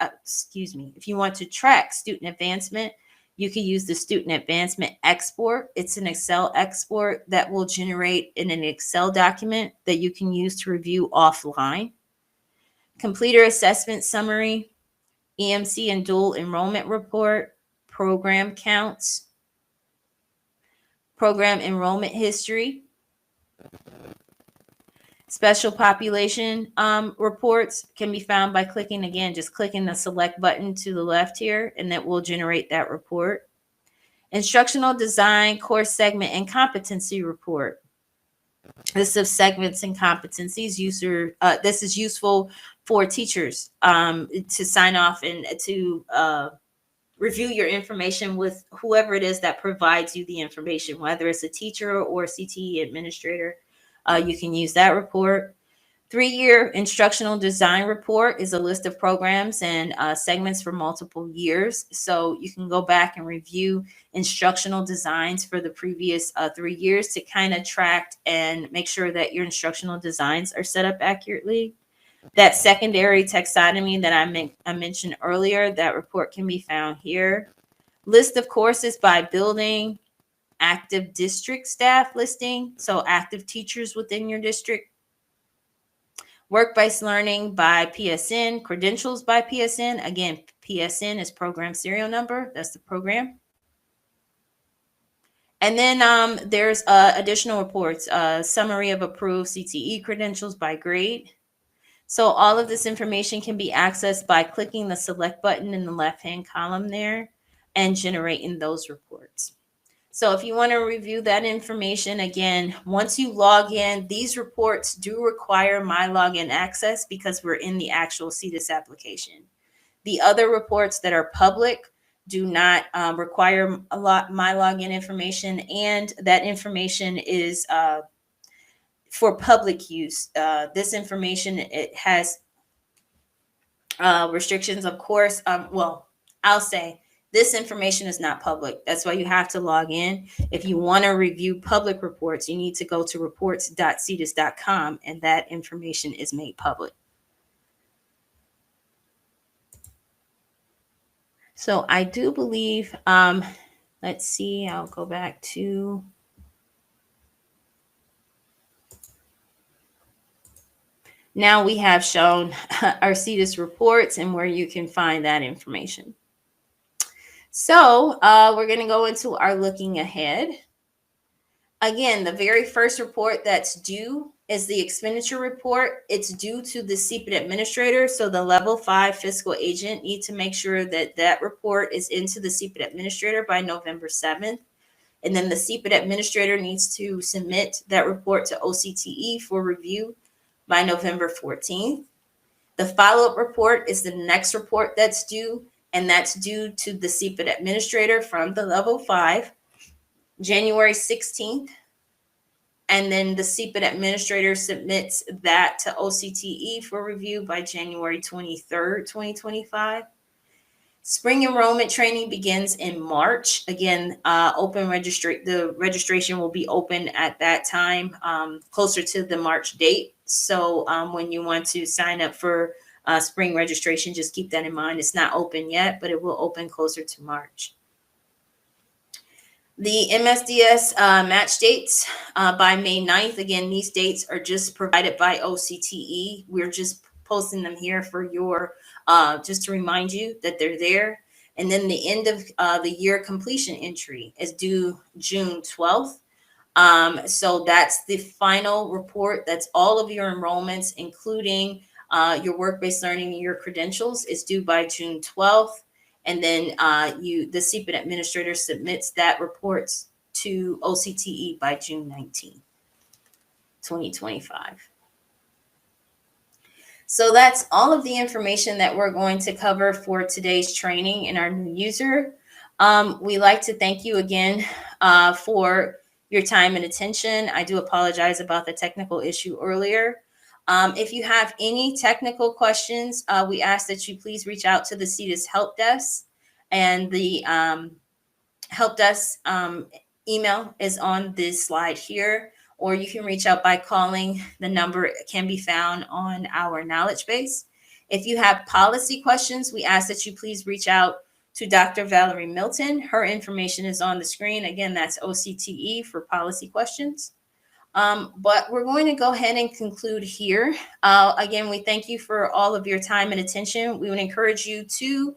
student advancement, you can use the student advancement export. It's an Excel export that will generate in an Excel document that you can use to review offline. Completer assessment summary, EMC and dual enrollment report, program counts, program enrollment history, special population reports can be found by clicking, again, just clicking the select button to the left here, and that will generate that report. Instructional design, course segment, and competency report. List of segments and competencies. This is useful for teachers to sign off and to review your information with whoever it is that provides you the information, whether it's a teacher or a CTE administrator. You can use that report. 3-year instructional design report is a list of programs and segments for multiple years. So you can go back and review instructional designs for the previous 3 years to kind of track and make sure that your instructional designs are set up accurately. That secondary taxonomy that I mentioned earlier, that report can be found here. List of courses by building, active district staff listing, so active teachers within your district. Work-based learning by PSN, credentials by PSN. Again, PSN is program serial number. That's the program. And then there's additional reports, summary of approved CTE credentials by grade. So all of this information can be accessed by clicking the select button in the left-hand column there and generating those reports. So if you want to review that information, again, once you log in, these reports do require my login access because we're in the actual CTEIS application. The other reports that are public do not require my login information, and that information is for public use. This information, it has restrictions, of course. I'll say this information is not public. That's why you have to log in. If you want to review public reports, you need to go to reports.cteis.com, and that information is made public. So I do believe, let's see, I'll go back to, now we have shown our CTEIS reports and where you can find that information. So we're going to go into our looking ahead. Again, the very first report that's due is the expenditure report. It's due to the CPED administrator. So the level 5 fiscal agent need to make sure that that report is into the CPED administrator by November 7th. And then the CPED administrator needs to submit that report to OCTE for review by November 14th. The follow-up report is the next report that's due, and that's due to the CPED administrator from the level 5, January 16th. And then the CPID administrator submits that to OCTE for review by January 23rd, 2025. Spring enrollment training begins in March. Again, the registration will be open at that time, closer to the March date. So when you want to sign up for spring registration, just keep that in mind. It's not open yet, but it will open closer to March. The MSDS match dates by May 9th. Again, these dates are just provided by OCTE. We're just posting them here for your, just to remind you that they're there. And then the end of the year completion entry is due June 12th. So that's the final report. That's all of your enrollments, including your work-based learning and your credentials, is due by June 12th. And then the CPID administrator submits that report to OCTE by June 19th, 2025. So that's all of the information that we're going to cover for today's training in our new user. We like to thank you again for your time and attention. I do apologize about the technical issue earlier. If you have any technical questions, we ask that you please reach out to the CTEIS help desk, and the help desk email is on this slide here, or you can reach out by calling. The number can be found on our knowledge base. If you have policy questions, we ask that you please reach out to Dr. Valerie Milton. Her information is on the screen. Again, that's OCTE for policy questions. But we're going to go ahead and conclude here. Again, we thank you for all of your time and attention. We would encourage you to,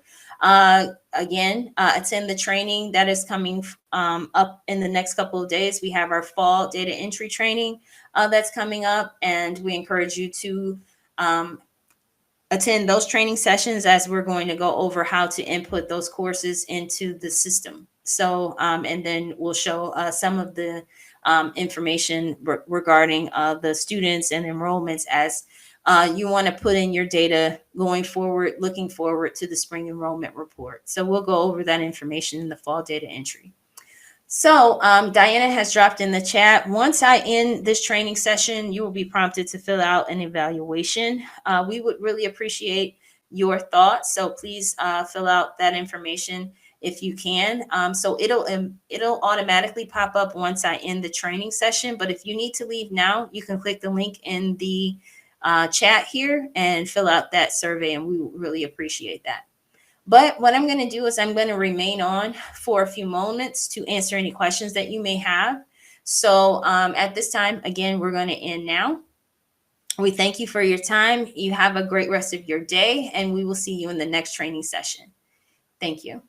attend the training that is coming up in the next couple of days. We have our fall data entry training that's coming up, and we encourage you to attend those training sessions, as we're going to go over how to input those courses into the system. So, and then we'll show some of the information regarding the students and enrollments as you want to put in your data going forward, looking forward to the spring enrollment report. So we'll go over that information in the fall data entry. So Diana has dropped in the chat. Once I end this training session, you will be prompted to fill out an evaluation. We would really appreciate your thoughts. So please fill out that information if you can. So it'll automatically pop up once I end the training session. But if you need to leave now, you can click the link in the chat here and fill out that survey, and we really appreciate that. But what I'm going to do is I'm going to remain on for a few moments to answer any questions that you may have. So at this time, again, we're going to end now. We thank you for your time. You have a great rest of your day, and we will see you in the next training session. Thank you.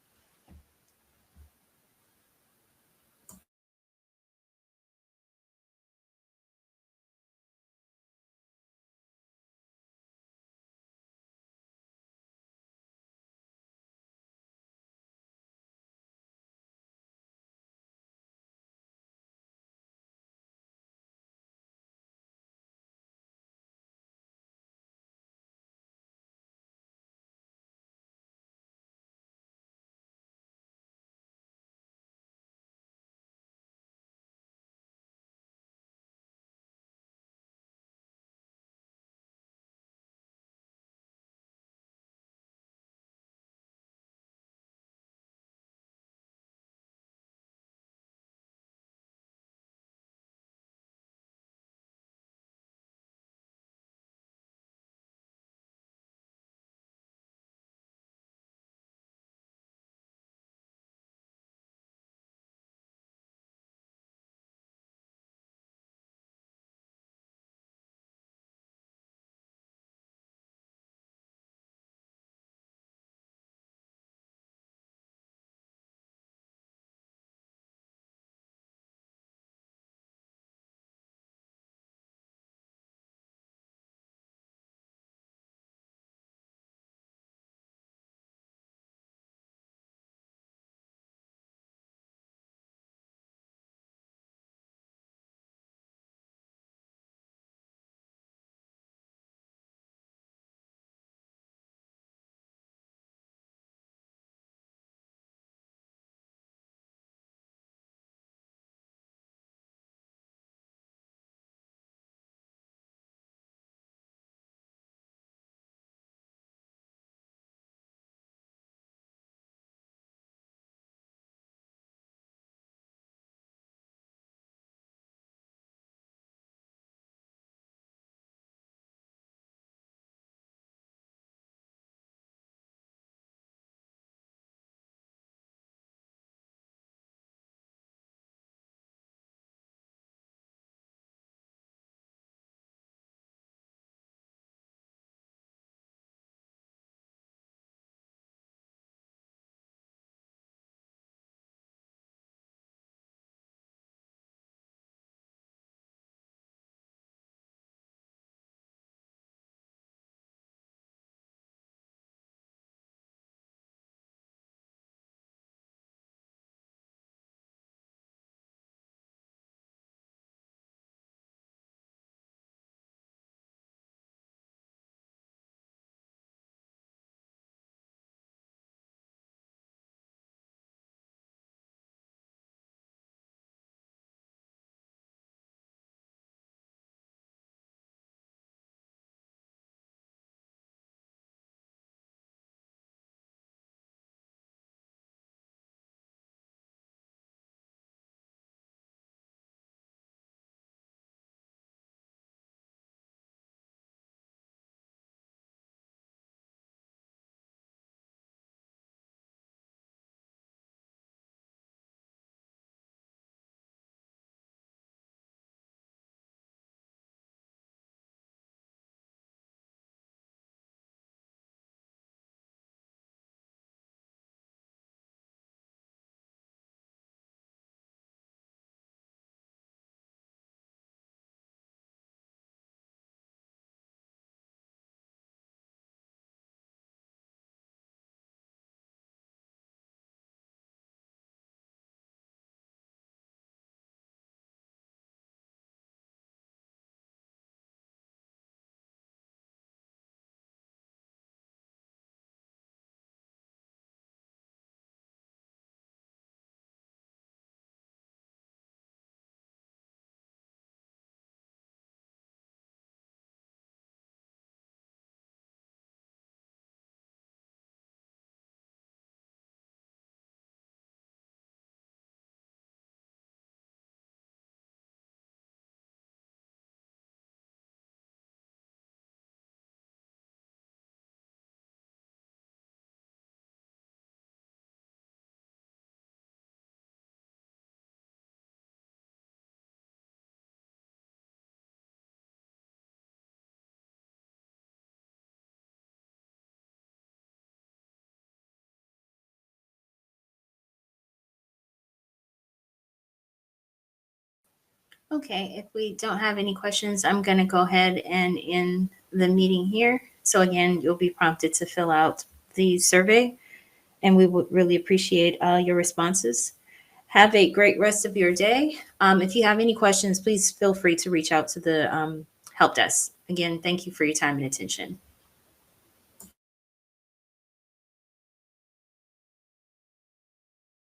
Okay, if we don't have any questions, I'm going to go ahead and end the meeting here. So again, you'll be prompted to fill out the survey, and we would really appreciate your responses. Have a great rest of your day. If you have any questions, please feel free to reach out to the help desk. Again, thank you for your time and attention.